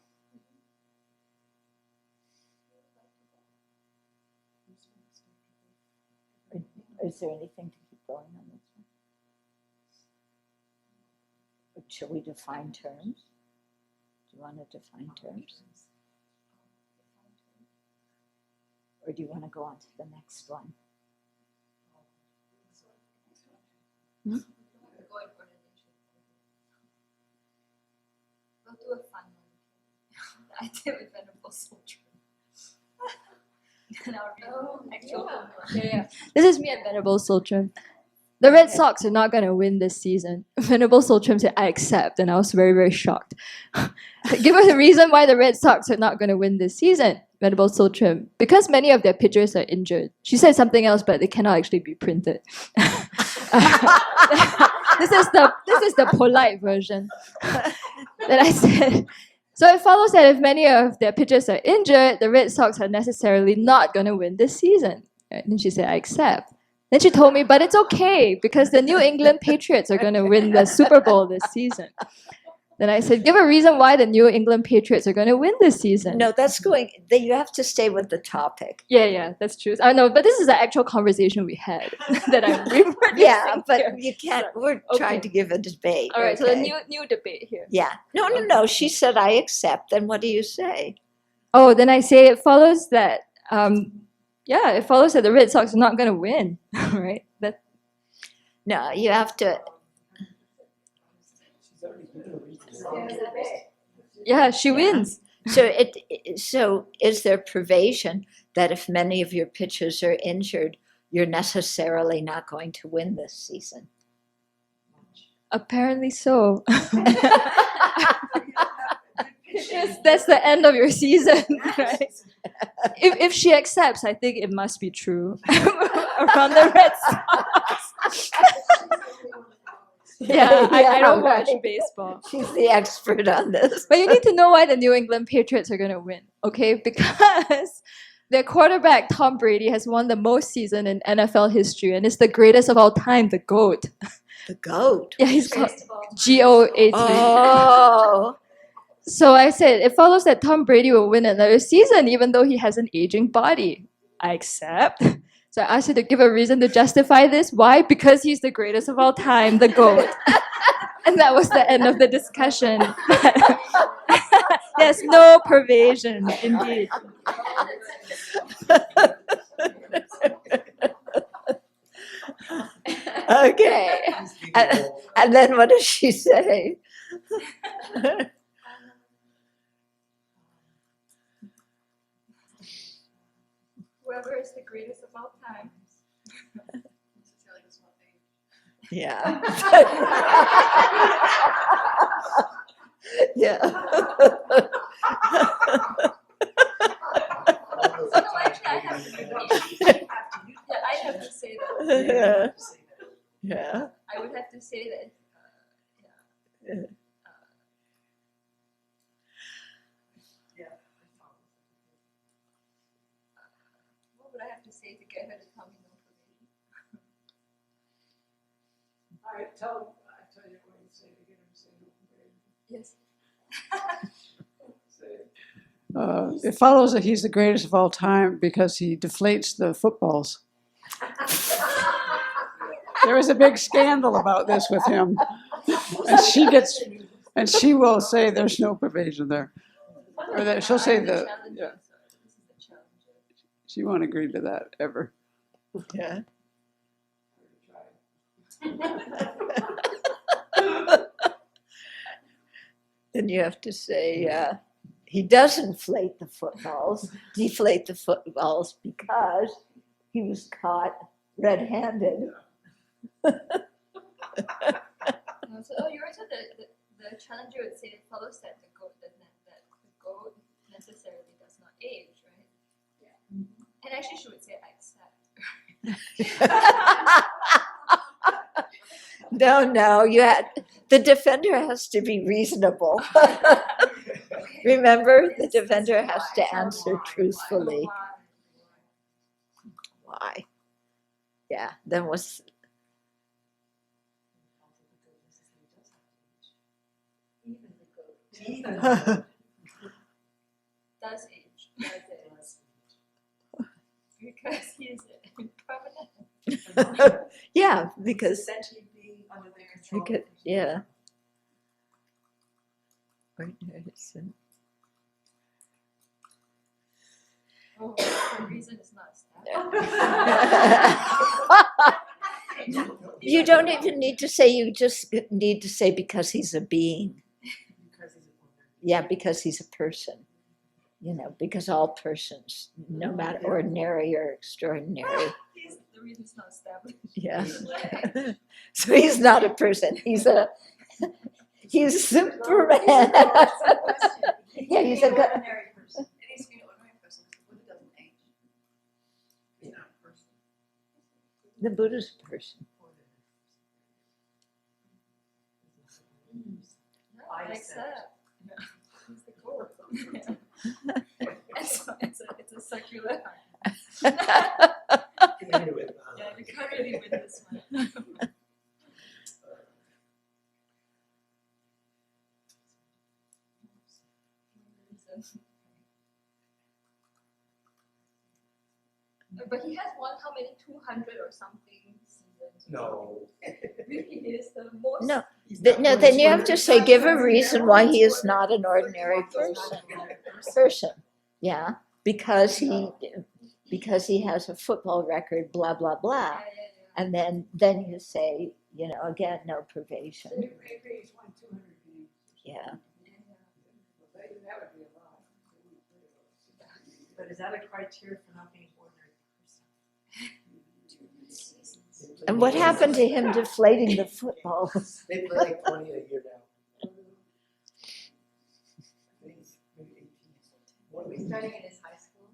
Is there anything to keep going on this one? Or shall we define terms? Do you want to define terms? Or do you want to go on to the next one? We'll do a fun one. I did with Venerable Sultran. And I'll read actual one. Yeah. This is me and Venerable Sultran. The Red Sox are not going to win this season. Venerable Sultran said, I accept, and I was very, very shocked. Give us a reason why the Red Sox are not going to win this season. Venerable Sultran, because many of their pitchers are injured. She said something else, but they cannot actually be printed. This is the polite version. Then I said, so it follows that if many of their pitchers are injured, the Red Sox are necessarily not going to win this season. Right? And she said, I accept. Then she told me, but it's okay because the New England Patriots are going to win the Super Bowl this season. Then I said, give a reason why the New England Patriots are going to win this season. No, you have to stay with the topic. Yeah, that's true. I know, but this is the actual conversation we had that I'm reproducing. Yeah, but here. you can't, we're trying to give a debate. All right, okay? so the new debate here. Yeah. No. She said, I accept. Then what do you say? Oh, then I say it follows that, it follows that the Red Sox are not going to win, right? No, you have to. Yeah, she wins. So is there provision that if many of your pitchers are injured, you're necessarily not going to win this season? Apparently so. That's the end of your season, right? If she accepts, I think it must be true. Around the Red Sox. I don't watch baseball. She's the expert on this. But you need to know why the New England Patriots are going to win, okay? Because their quarterback, Tom Brady, has won the most season in NFL history and is the greatest of all time, the GOAT. The GOAT? Yeah, he's called GOAT. Oh. So I said, it follows that Tom Brady will win another season even though he has an aging body. I accept. So I asked her to give a reason to justify this. Why? Because he's the greatest of all time, the GOAT. And that was the end of the discussion. Yes, no pervasion, indeed. Okay. And then what does she say? Whoever is the greatest of all time. Yeah. Yeah. I have to say that. Yeah. I would have to say that. What would I have to say to get her to tell me no provision? All right, I tell you what you say to get him to say no provision. Yes. It follows that he's the greatest of all time because he deflates the footballs. There was a big scandal about this with him, and she will say there's no provision there, or that she'll say she won't agree to that ever. Yeah. Then you have to say he does deflate the footballs because he was caught red-handed. Yours said the challenger would say it follows that the goat necessarily does not age, right? Yeah. And actually, she would say, I accept. No, the defender has to be reasonable. Remember, the defender has to answer truthfully. Why? Yeah, then what's... Does age. Because he is impermanent. Yeah, because... Essentially being under the control. Yeah. Oh, the reason is not established. You don't even need to say, you just need to say because he's a being. Yeah, because he's a person. Because all persons, no matter ordinary or extraordinary. The reason's not established. Yeah. So he's not a person. He's Superman. Yeah, he's a good. Ordinary person. It needs to be an ordinary person because Buddha doesn't age. He's not a person. The Buddha's person. I accept. He's the core. It's a secular. Yeah, we can't really win this one. But he has how many? 200 or something seasons? No. Really, he is the most. No, then you have to say, give a reason why he is not an ordinary person. Yeah, because he has a football record, blah blah blah, and then you say, again, no privation. Yeah. That would be a lot. But is that a criteria for not being an ordinary person? And what happened to him deflating the footballs? They play like 20 a year now. Maybe 18. Starting in his high school.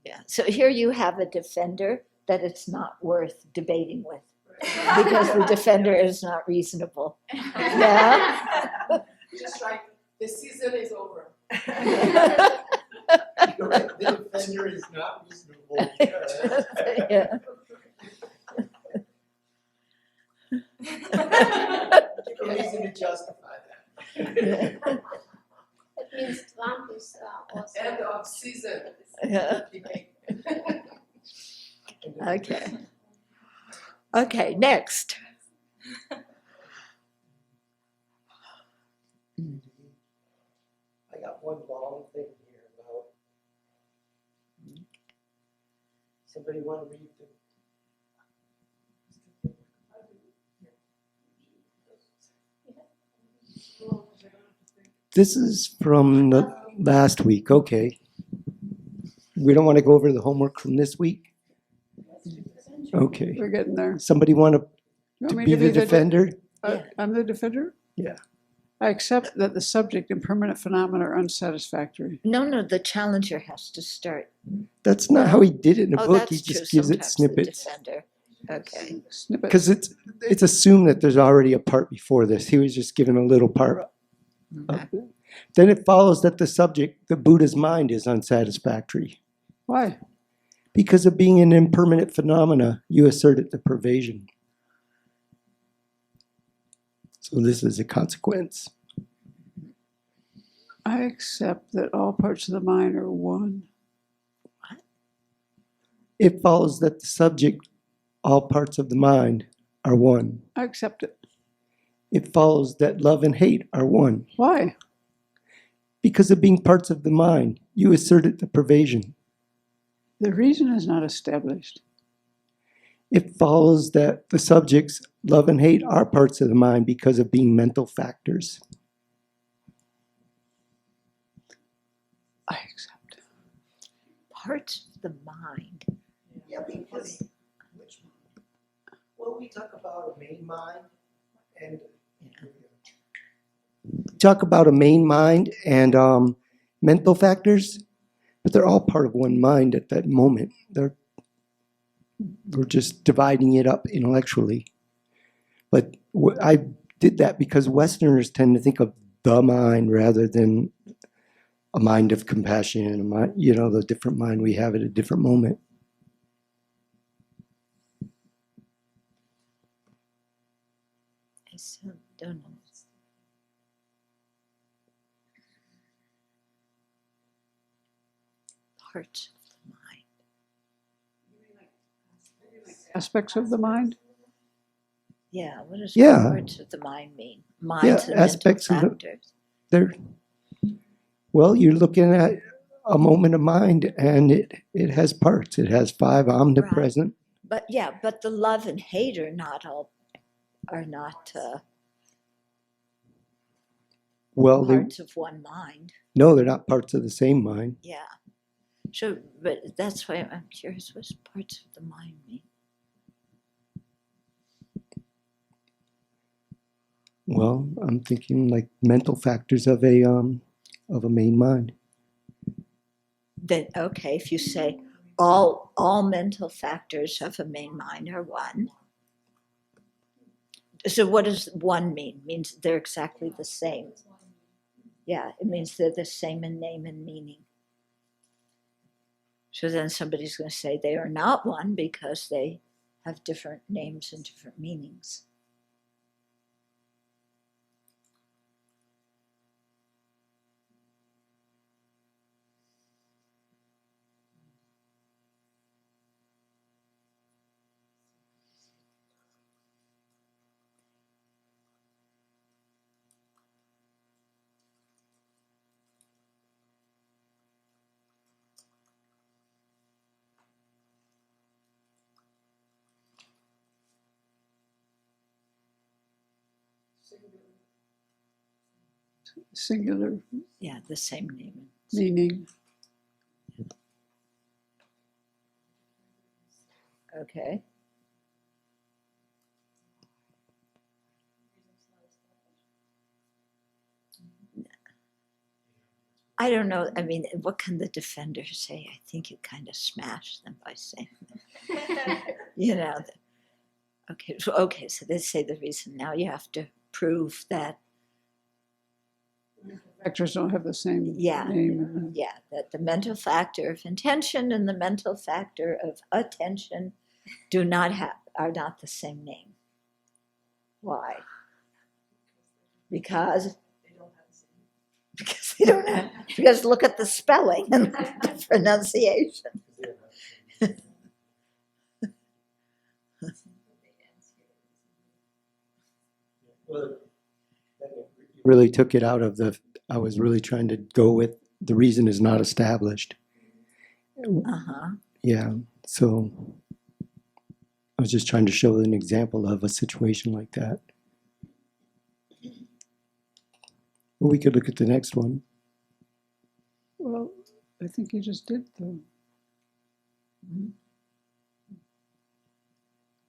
Yeah. So here you have a defender that it's not worth debating with because the defender is not reasonable. Yeah. Just like the season is over. You're right, the defender is not reasonable. Yeah. Give a reason to justify that. That means Trump is also. End of season. Yeah. Okay, next. I got one long thing here about. Somebody want to read This is from the last week. Okay. We don't want to go over the homework from this week? Okay. We're getting there. Somebody want You to want me be the defender? I'm the defender? Yeah. I accept that the subject and permanent phenomena are unsatisfactory. No, the challenger has to start. That's not how he did it in the Oh, book. that's He just true. gives it Sometimes the snippets. defender. Okay. Snippet. Because it's assumed that there's already a part before this. He was just given a little part. Then it follows that the subject, the Buddha's mind, is unsatisfactory. Why? Because of being an impermanent phenomena, you asserted the pervasion. So this is a consequence. I accept that all parts of the mind are one. It follows that the subject, all parts of the mind, are one. I accept it. It follows that love and hate are one. Why? Because of being parts of the mind, you asserted the pervasion. The reason is not established. It follows that the subjects, love and hate, are parts of the mind because of being mental factors. I accept. Parts of the mind. Yeah, because which mind? Well, we talk about a main mind and talk about a main mind and mental factors, but they're all part of one mind at that moment. We're just dividing it up intellectually. But I did that because Westerners tend to think of the mind rather than a mind of compassion, a mind, the different mind we have at a different moment. I still don't understand. Parts of the mind. Aspects of the mind? Yeah, what does Yeah. parts of the mind mean? Minds and aspects mental of factors. Well, you're looking at a moment of mind, and it has parts. It has 5 omnipresent. But the love and hate are not Well, parts of one mind. no, they're not parts of the same mind. Yeah. So, but that's why I'm curious. What's parts of the mind mean? Well, I'm thinking like mental factors of a main mind. Then okay, if you say all mental factors of a main mind are one. So what does one mean? It means they're exactly the same. Yeah, it means they're the same in name and meaning. So then somebody's going to say they are not one because they have different names and different meanings. Singular Yeah, the same name. meaning. Okay. I don't know. I mean, what can the defender say? I think you kind of smashed them by saying that. Okay, so they say the reason. Now you have to prove that. Factors don't have the same Yeah, name. yeah, that the mental factor of intention and the mental factor of attention are not the same name. Why? Because they don't have. Because look at the spelling and the pronunciation. Really took it out of I was really trying to go with the reason is not established. Uh-huh. Yeah, so I was just trying to show an example of a situation like that. We could look at the next one. Well, I think you just did though.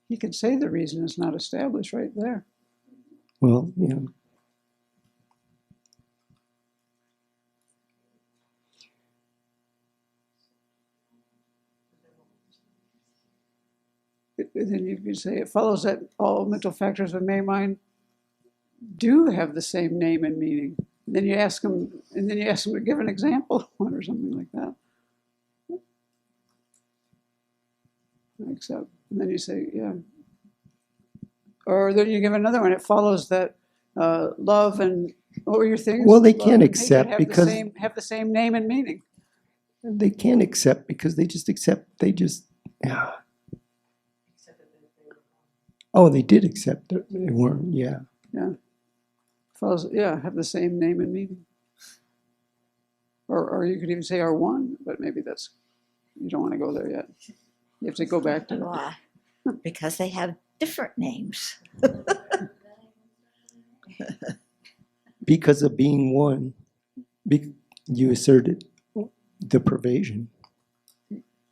He could say the reason is not established right there. Well, yeah. Then you could say it follows that all mental factors of main mind do have the same name and meaning. And then you ask them to give an example or something like that. Except, and then you say, yeah. Or then you give another one. It follows that love and what were your things? Well, they Love can't and accept hatred because have the same name and meaning. they can't accept because they just accept. Yeah. Oh, they did accept that they weren't. Yeah. Yeah. Follows. Yeah, have the same name and meaning. Or you could even say are one, but maybe you don't want to go there yet. You have to go back to Why? Because they have different names. Because of being one, you asserted the pervasion.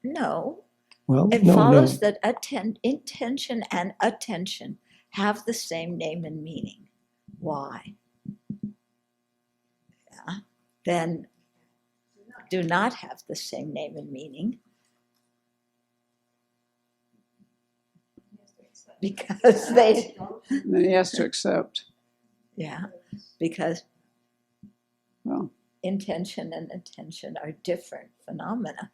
No. Well, It no. follows that intention and attention have the same name and meaning. Why? then do not have the same name and meaning. Because they, And then he has to accept. yeah, because Well, intention and attention are different phenomena.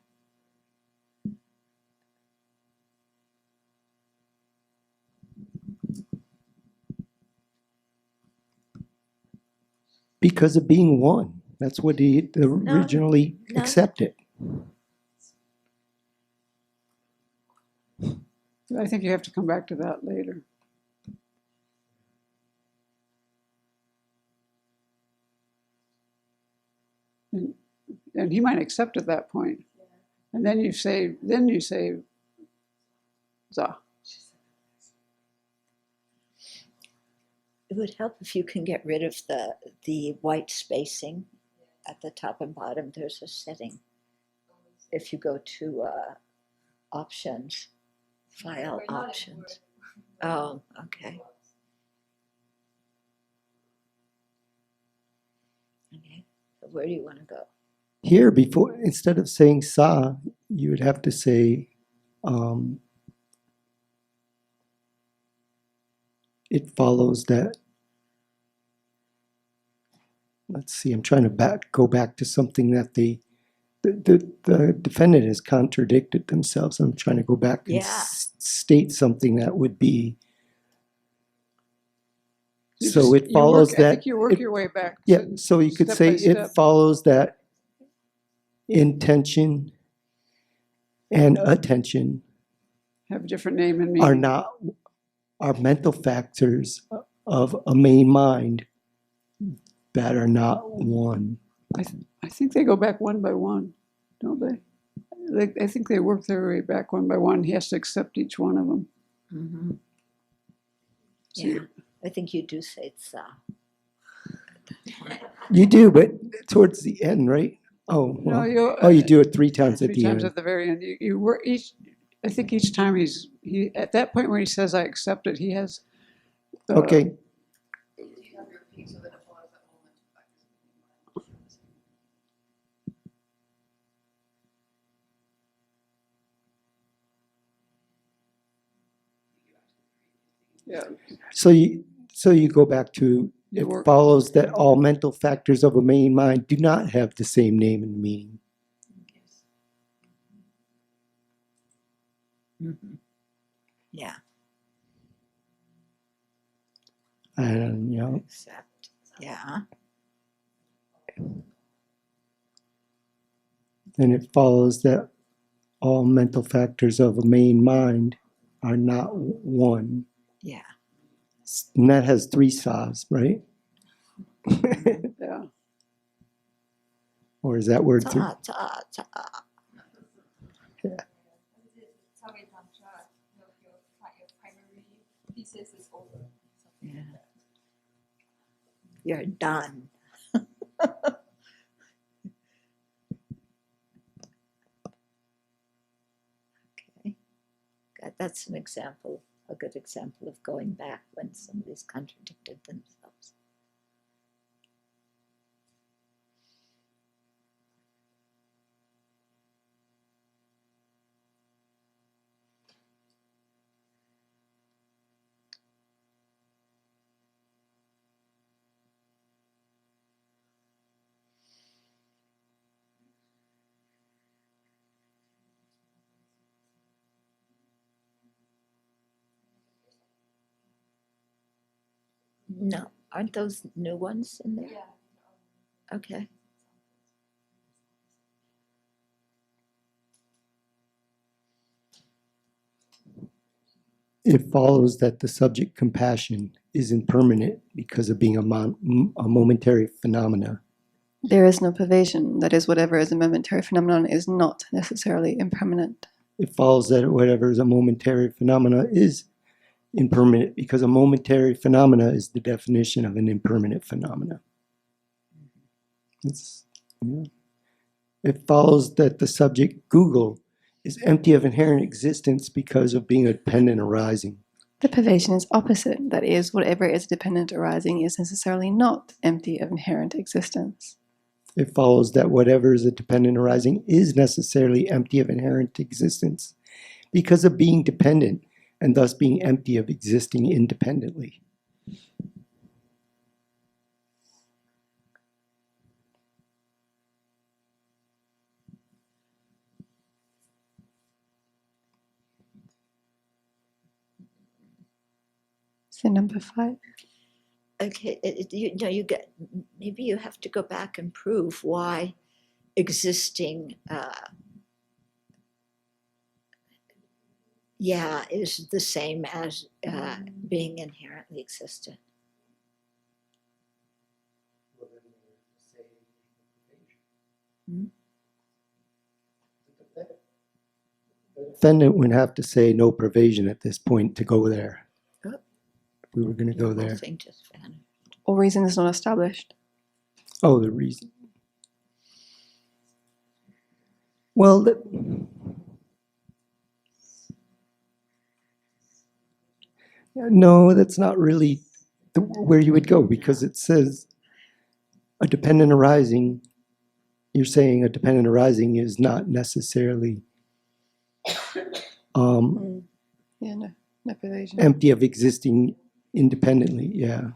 Because of being one. That's what he originally no. accepted. I think you have to come back to that later. And he might accept at that point. And then you say, Za. It would help if you can get rid of the white spacing at the top and bottom. There's a setting. If you go to options, file options. Oh, okay. Okay. So where do you want to go? Here, before, instead of saying sa, you would have to say it follows that. Let's see, I'm trying to go back to something that the defendant has contradicted themselves. I'm trying to go back and state something that would be. So it follows that. I think you work your way back. Yeah, so you could say it follows that intention and attention have a different name and meaning. Are mental factors of a main mind that are not one. I think they go back one by one, don't they? I think they work their way back one by one. He has to accept each one of them. Mm-hmm. Yeah, I think you do say tsa. You do, but towards the end, right? Oh, well. No, you do it 3 times at the end. 3 times at the very end. You work each. I think each time he at that point where he says I accept it, he has. Okay. Yeah. So you go back to it follows that all mental factors of a main mind do not have the same name and meaning. Mm-hmm. Yeah. And Accept. Yeah. Then it follows that all mental factors of a main mind are not one. Yeah. And that has 3 saws, right? Yeah. Or is that word Ta, 3? ta, ta. Yeah. Yeah. You're done. Okay. That's an example, a good example of going back when somebody's contradicted themselves. No, aren't those new ones in there? Yeah. Okay. It follows that the subject compassion is impermanent because of being a momentary phenomena. There is no pervasion. That is, whatever is a momentary phenomenon is not necessarily impermanent. It follows that whatever is a momentary phenomena is impermanent because a momentary phenomena is the definition of an impermanent phenomena. It follows that the subject Google is empty of inherent existence because of being a dependent arising. The pervasion is opposite. That is, whatever is dependent arising is necessarily not empty of inherent existence. it follows that whatever is a dependent arising is necessarily empty of inherent existence because of being dependent and thus being empty of existing independently. So number 5. Okay, you get, maybe you have to go back and prove why existing, is the same as being inherently existent. The defendant would have to say no pervasion at this point to go there. Oh. If we were going to go there. Thing just vanished. Or reason is not established. Oh, the reason. Well, no, that's not really where you would go, because it says a dependent arising. You're saying a dependent arising is not necessarily No pervasion. empty of existing independently. Yeah.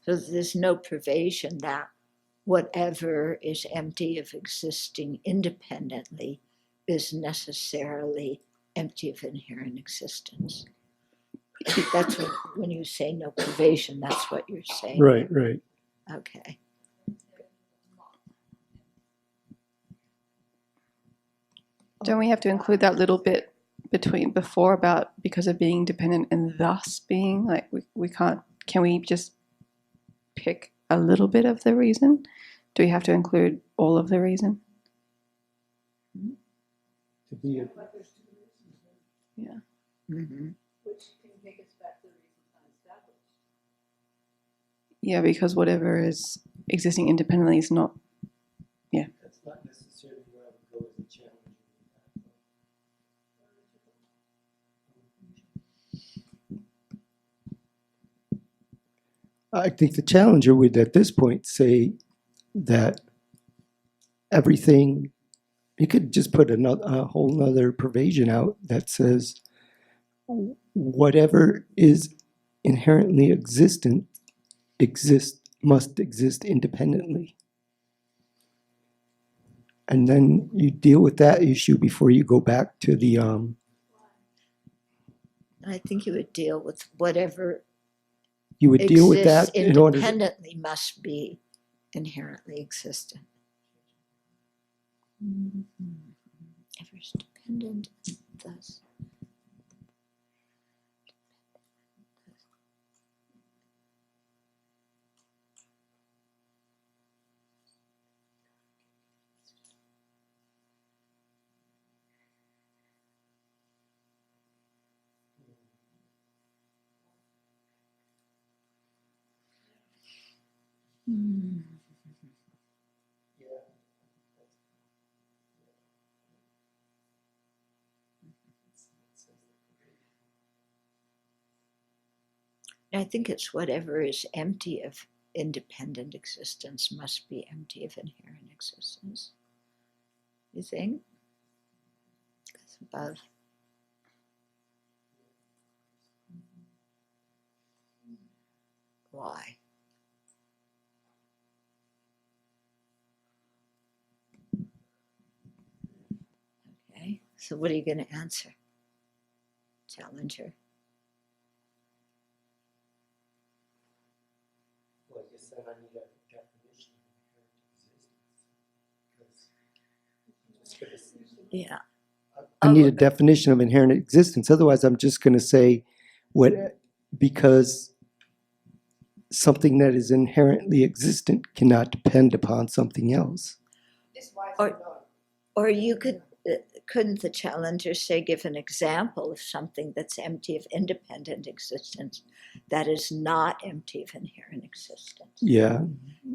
So there's no pervasion that whatever is empty of existing independently is necessarily empty of inherent existence. That's when you say no pervasion, that's what you're saying. Right. Okay. Don't we have to include that little bit before about because of being dependent and thus being, like, we can't, can we just pick a little bit of the reason? Do we have to include all of the reason? To be a, Yeah. Mm-hmm. Which can take us back to the reason unestablished. Yeah, because whatever is existing independently is not. Yeah. that's not necessarily where I would go as a challenge. I think the challenger would at this point say that everything, you could just put a whole nother pervasion out that says whatever is inherently existent must exist independently. And then you deal with that issue before you go back to the I think you would deal with whatever you would deal with that in order to, independently must be inherently existent. Ever is dependent, thus. I think it's whatever is empty of independent existence must be empty of inherent existence. You think? That's above. Why? Okay, so what are you going to answer? Challenger. well, I guess then I need a definition of inherent existence. Yeah. I need a definition of inherent existence. Otherwise, I'm just going to say because something that is inherently existent cannot depend upon something else. Or you couldn't the challenger say, give an example of something that's empty of independent existence that is not empty of inherent existence? Yeah.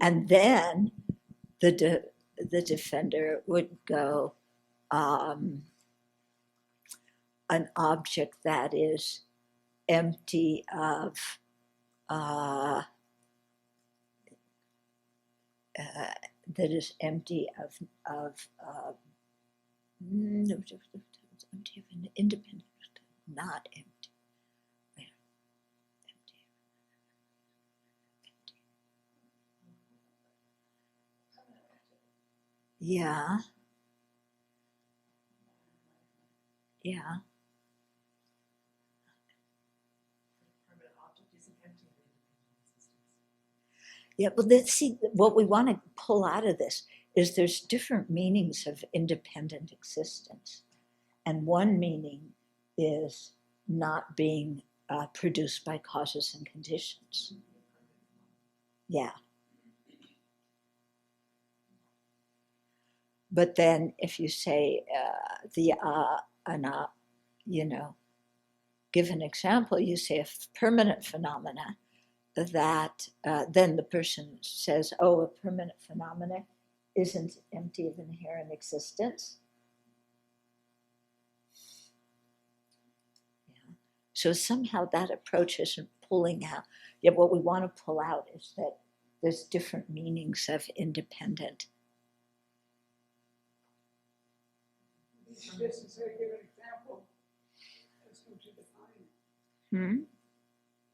And then the defender would go, an object that is empty of that is empty of empty of an independent, not empty. Wait, empty. Yeah. Yeah. Yeah, well, see, what we want to pull out of this is there's different meanings of independent existence. And one meaning is not being produced by causes and conditions. Yeah. But then if you say give an example, you say a permanent phenomena, that then the person says, oh, a permanent phenomena isn't empty of inherent existence. Yeah. So somehow that approach isn't pulling out. Yet what we want to pull out is that there's different meanings of independent. Just to say, give an example. That's what you define.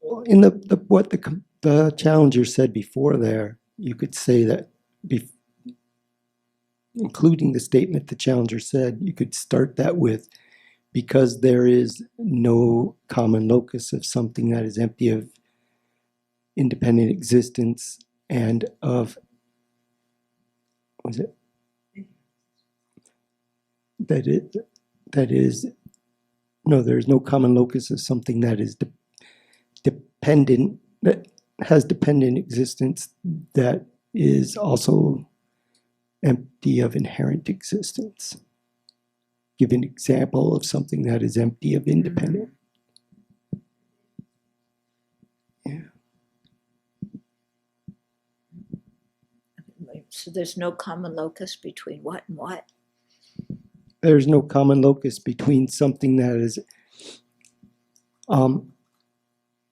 Well, in what the challenger said before there, you could say that, including the statement the challenger said, you could start that with, because there is no common locus of something that is empty of independent existence and of, there's no common locus of something that is dependent, that has dependent existence, that is also empty of inherent existence. Give an example of something that is empty of independent. Yeah. So there's no common locus between what and what? There's no common locus between something that is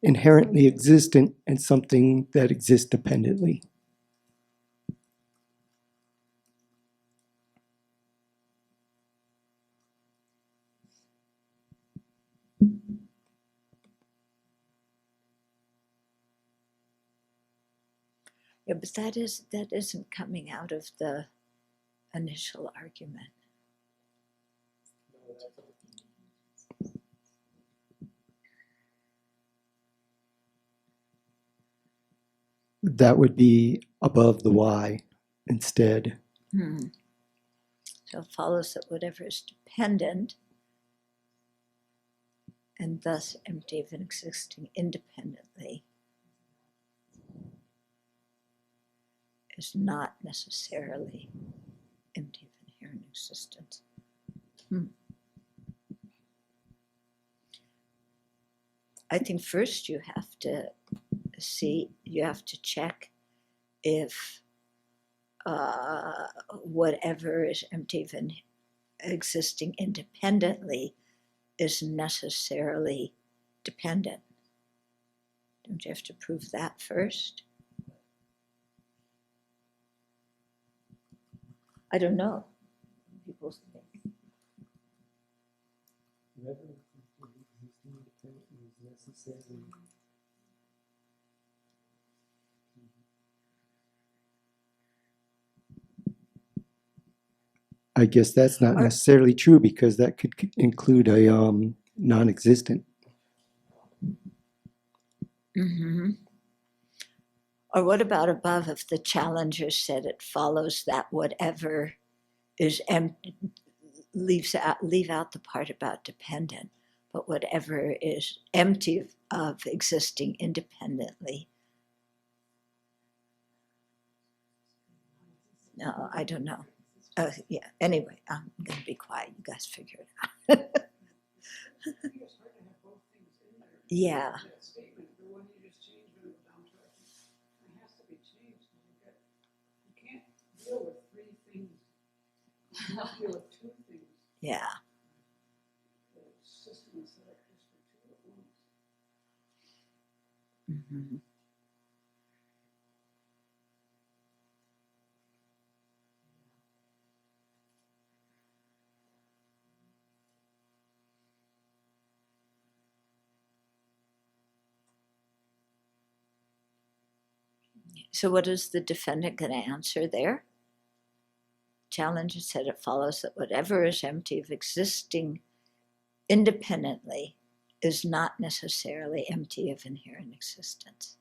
inherently existent and something that exists dependently. Yeah, but that isn't coming out of the initial argument. That would be above the why instead. So it follows that whatever is dependent and thus empty of existing independently is not necessarily empty of inherent existence. I think first you have to check if whatever is empty of existing independently is necessarily dependent. Don't you have to prove that first? I don't know. People think. Whatever existing independently is necessarily. I guess that's not necessarily true, because that could include a non-existent. Or what about above, if the challenger said it follows that whatever is empty, leave out the part about dependent, but whatever is empty of existing independently. No, I don't know. Yeah, anyway, I'm going to be quiet. You guys figure it out. Yeah. Deal with three things. You have to deal with two things. Yeah. The system is set up just for two at once. So what is the defendant going to answer there? Challenger said it follows that whatever is empty of existing independently is not necessarily empty of inherent existence.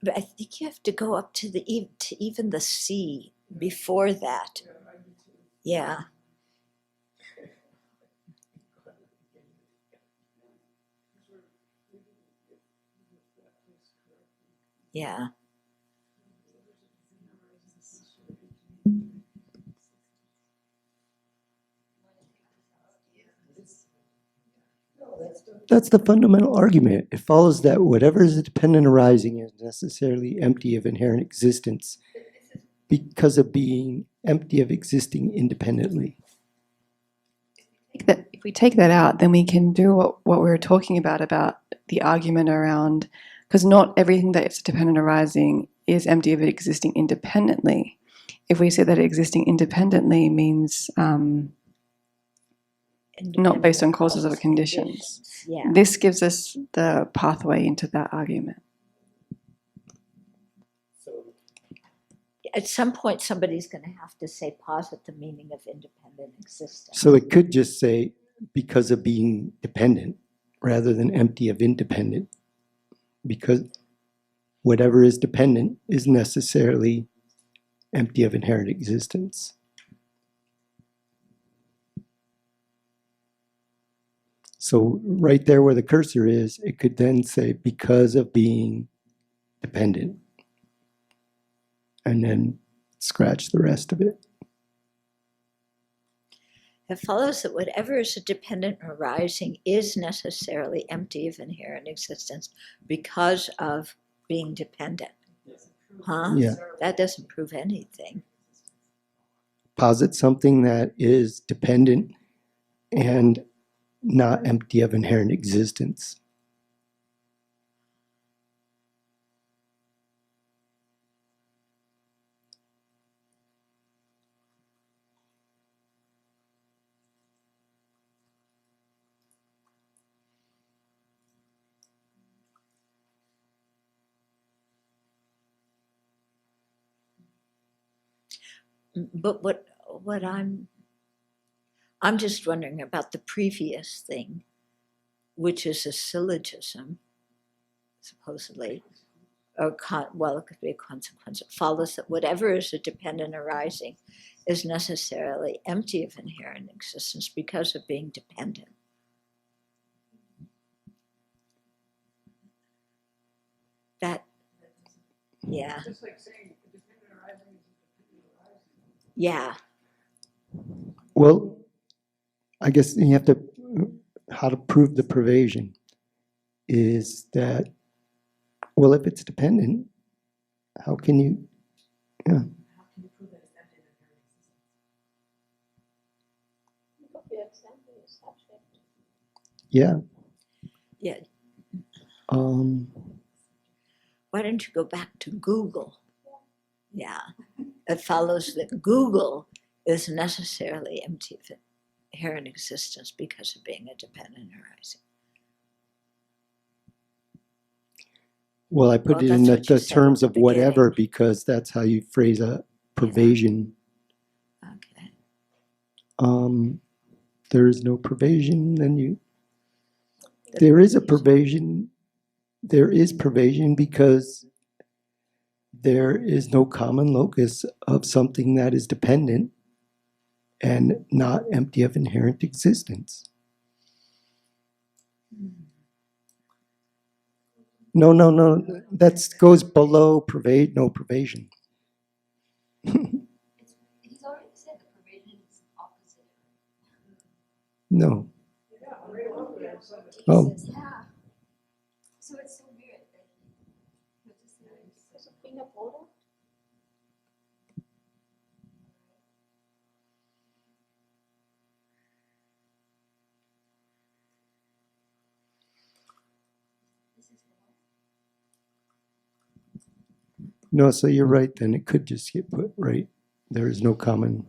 But I think you have to go up to even the sea before that. Yeah. Yeah. That's the fundamental argument. It follows that whatever is a dependent arising is necessarily empty of inherent existence because of being empty of existing independently. If we take that out, then we can do what we were talking about the argument around, because not everything that is dependent arising is empty of existing independently. If we say that existing independently means not based on causes or conditions, Yeah. this gives us the pathway into that argument. At some point, somebody's going to have to say, posit the meaning of independent existence. So it could just say because of being dependent rather than empty of independent, because whatever is dependent is necessarily empty of inherent existence. So right there where the cursor is, it could then say because of being dependent, and then scratch the rest of it. It follows that whatever is a dependent arising is necessarily empty of inherent existence because of being dependent. Huh? Yeah. That doesn't prove anything. Posit something that is dependent and not empty of inherent existence. But what I'm just wondering about the previous thing, which is a syllogism, supposedly, or well, it could be a consequence. It follows that whatever is a dependent arising is necessarily empty of inherent existence because of being dependent. That, yeah. Just like saying dependent arising is dependent arising. Yeah. Well, I guess you have to, how to prove the pervasion is that, well, if it's dependent, how can you, yeah. How can you prove that it's empty of inherent existence? Yeah. Yeah. Why don't you go back to Google? Yeah. It follows that Google is necessarily empty of inherent existence because of being a dependent arising. Well, I put it in the terms of whatever because that's how you phrase a pervasion. Okay. There is no pervasion, then there is a pervasion. There is pervasion because there is no common locus of something that is dependent and not empty of inherent existence. No, that goes below no pervasion. He's already said the pervasion is opposite. No. Oh. Yeah. So it's so weird that he just says a finger border. No, so you're right then. It could just get put right. There is no common.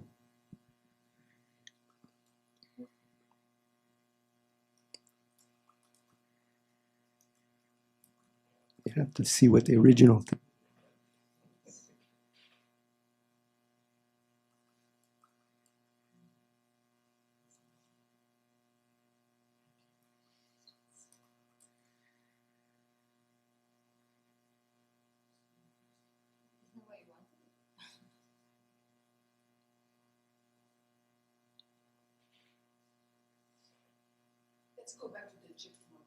You have to see what the original thing. Let's go back to the chipmunk.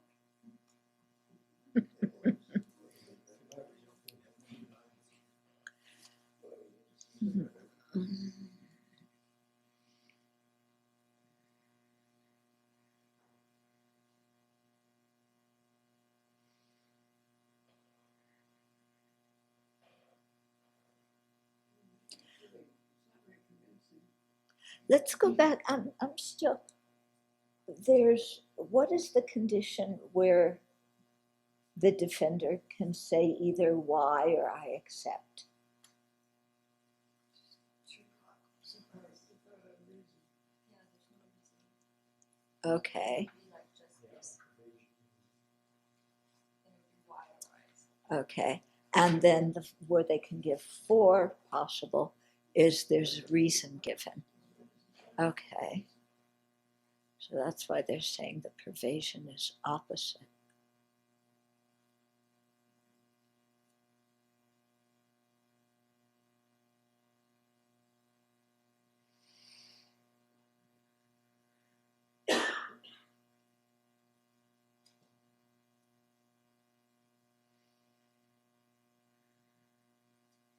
Let's go back. I'm still. What is the condition where the defender can say either why or I accept? Okay. Okay. And then where they can give 4 possible is there's reason given. Okay. So that's why they're saying the pervasion is opposite.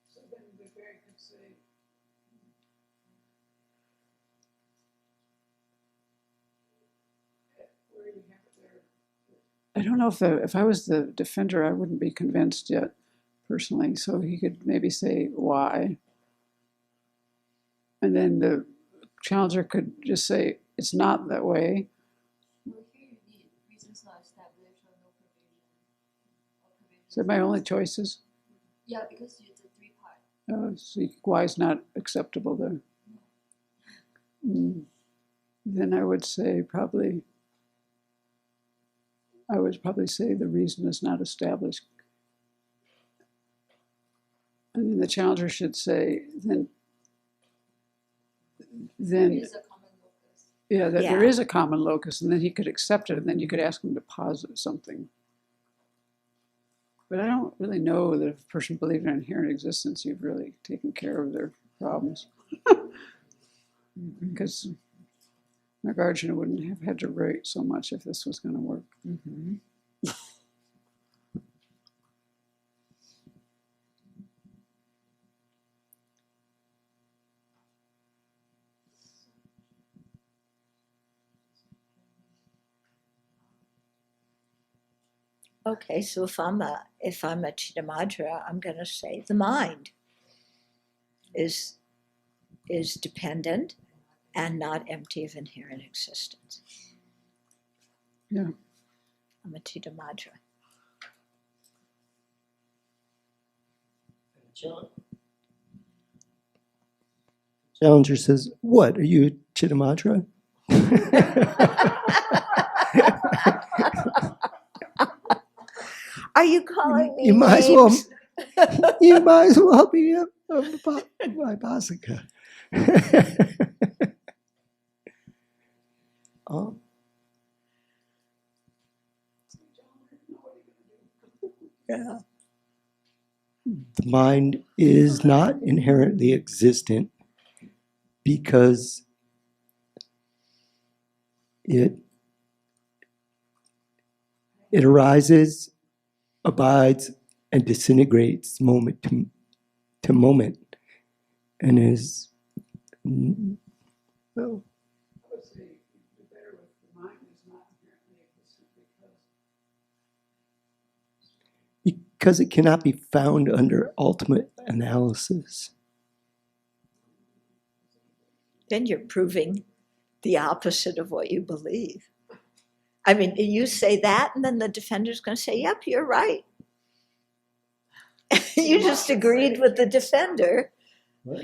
So then the bear could say, where you have it there. I don't know if I was the defender, I wouldn't be convinced yet, personally. So he could maybe say why, and then the challenger could just say it's not that way. Well, here you need reasons not established or no provision. Is that my only choices? Yeah, because it's a 3-part. So why is not acceptable there? Then I would say say the reason is not established. And then the challenger should say, then There is a common locus. yeah, that there is a common locus, and then he could accept it, and then you could ask him to posit something. But I don't really know that if a person believes in inherent existence, you've really taken care of their problems. Because Nagarjuna wouldn't have had to write so much if this was going to work. Mm-hmm. Okay, so if I'm a Chittamatra, I'm going to say the mind is dependent and not empty of inherent existence. Yeah. I'm a Chittamatra. Challenger says, "What are you, Chittamatra?" Are you calling me You might as well. names? You might as well be a Vipasaka. Oh. Yeah. The mind is not inherently existent because it arises, abides, and disintegrates moment to moment, and is well. I would say the better with the mind is not inherently existent because it cannot be found under ultimate analysis. Then you're proving the opposite of what you believe. I mean, you say that, and then the defender's going to say, yep, you're right. You just agreed with the defender. What?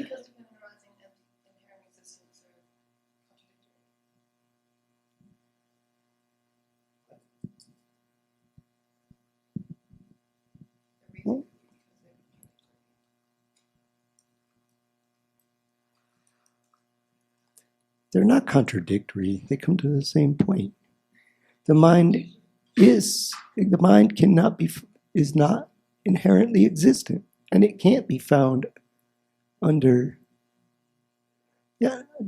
They're not contradictory. They come to the same point. The mind is not inherently existent, and it can't be found under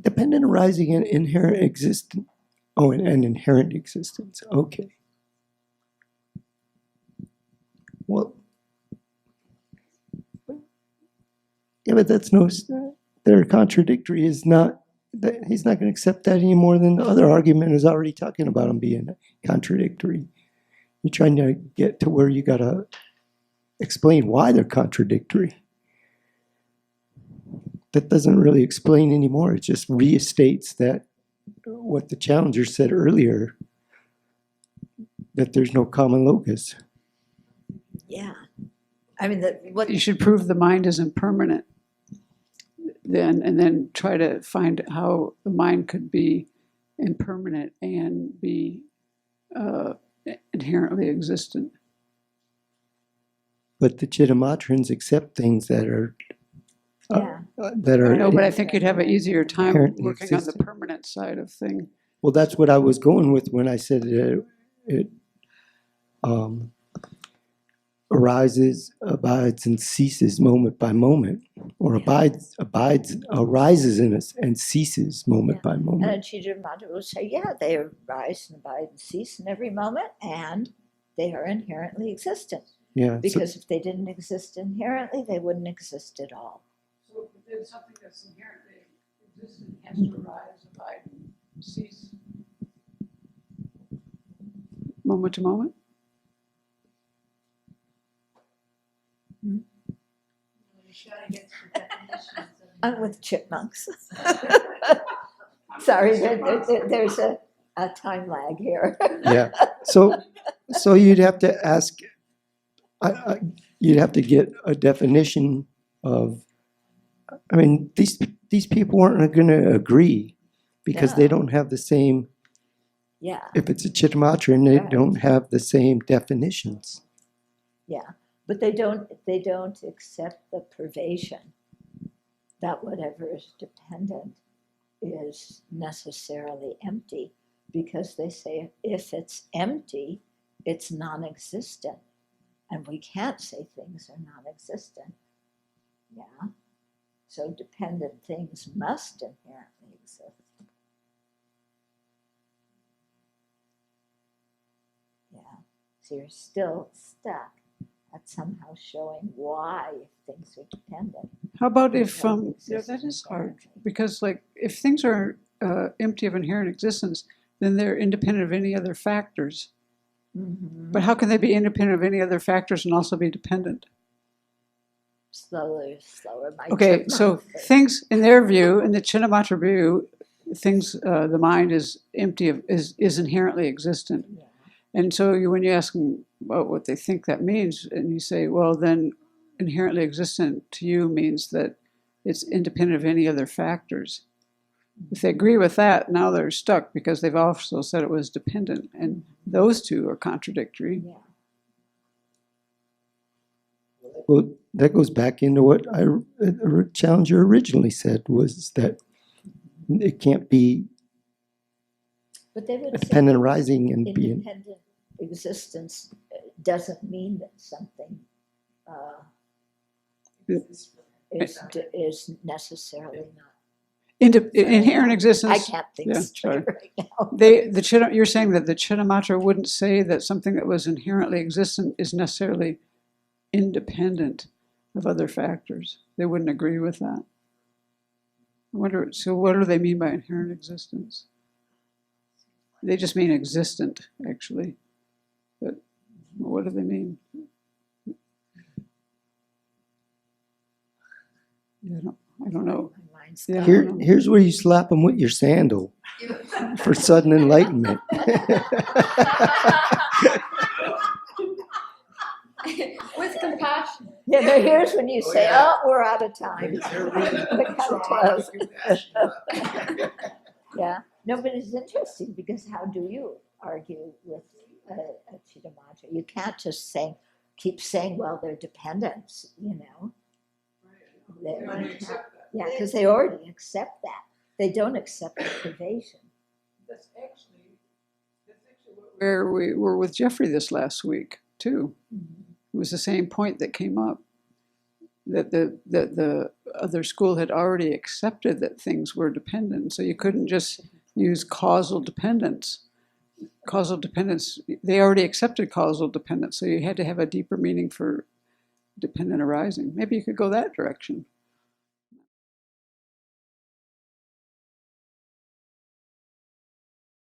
dependent arising and inherent existence. Oh, and inherent existence. Okay. Well, yeah, but that's they're contradictory is not. He's not going to accept that any more than the other argument is already talking about them being contradictory. You're trying to get to where you got to explain why they're contradictory. That doesn't really explain anymore. It just restates that what the challenger said earlier, that there's no common locus. Yeah. I mean, what You should prove the mind is impermanent. Then try to find how the mind could be impermanent and be inherently existent. But the Chittamatrans accept things that are that are. No, but I think you'd have an easier time inherently working on the existent. permanent side of thing. Well, that's what I was going with when I said it arises, abides, and ceases moment by moment, or arises and ceases moment by moment. And Chittamatrans will say, yeah, they arise and abide and cease in every moment, and they are inherently existent. Yeah. Because if they didn't exist inherently, they wouldn't exist at all. So if there's something that's inherently existent, has to arise, abide, and cease moment to moment. I'm with chipmunks. Sorry, there's a time lag here. Yeah. So you'd have to ask. You'd have to get a definition of. I mean, these people aren't going to agree because they don't have the same. Yeah. If it's a Chittamatra, they don't have the same definitions. Yeah, but they don't accept the pervasion that whatever is dependent is necessarily empty, because they say if it's empty, it's non-existent, and we can't say things are non-existent. Yeah, so dependent things must inherently exist. Yeah, so you're still stuck at somehow showing why things are dependent. How about if, that is hard, because like if things are empty of inherent existence, then they're independent of any other factors. Mm-hmm. But how can they be independent of any other factors and also be dependent? Slower. Okay, so things, in their view, in the Chittamatra view, things, the mind is empty of, is inherently existent. Yeah. And so when you ask them about what they think that means, and you say, well, then inherently existent to you means that it's independent of any other factors. If they agree with that, now they're stuck because they've also said it was dependent, and those two are contradictory. Yeah. Well, that goes back into what Challenger originally said, was that it can't be But they would dependent arising and being. independent existence doesn't mean that something is necessarily not. Inherent existence. I can't think straight right now. You're saying that the Chittamatra wouldn't say that something that was inherently existent is necessarily independent of other factors. They wouldn't agree with that. I wonder, so what do they mean by inherent existence? They just mean existent, actually. But what do they mean? I don't know. Yeah, Here's where you slap them with your sandal for sudden enlightenment. With compassion. Yeah, no, here's when you say, yeah. oh, we're out of time. They're really We're kind of close. compassion. Yeah, no, but it's interesting because how do you argue with a Chittamatra? You can't just keep saying, well, they're dependents, you know. Yeah, because they already accept that. They don't accept the privation. That's actually where we were with Jeffrey this last week, too. It was the same point that came up, that the other school had already accepted that things were dependent, so you couldn't just use causal dependence. Causal dependence, they already accepted causal dependence, so you had to have a deeper meaning for dependent arising. Maybe you could go that direction.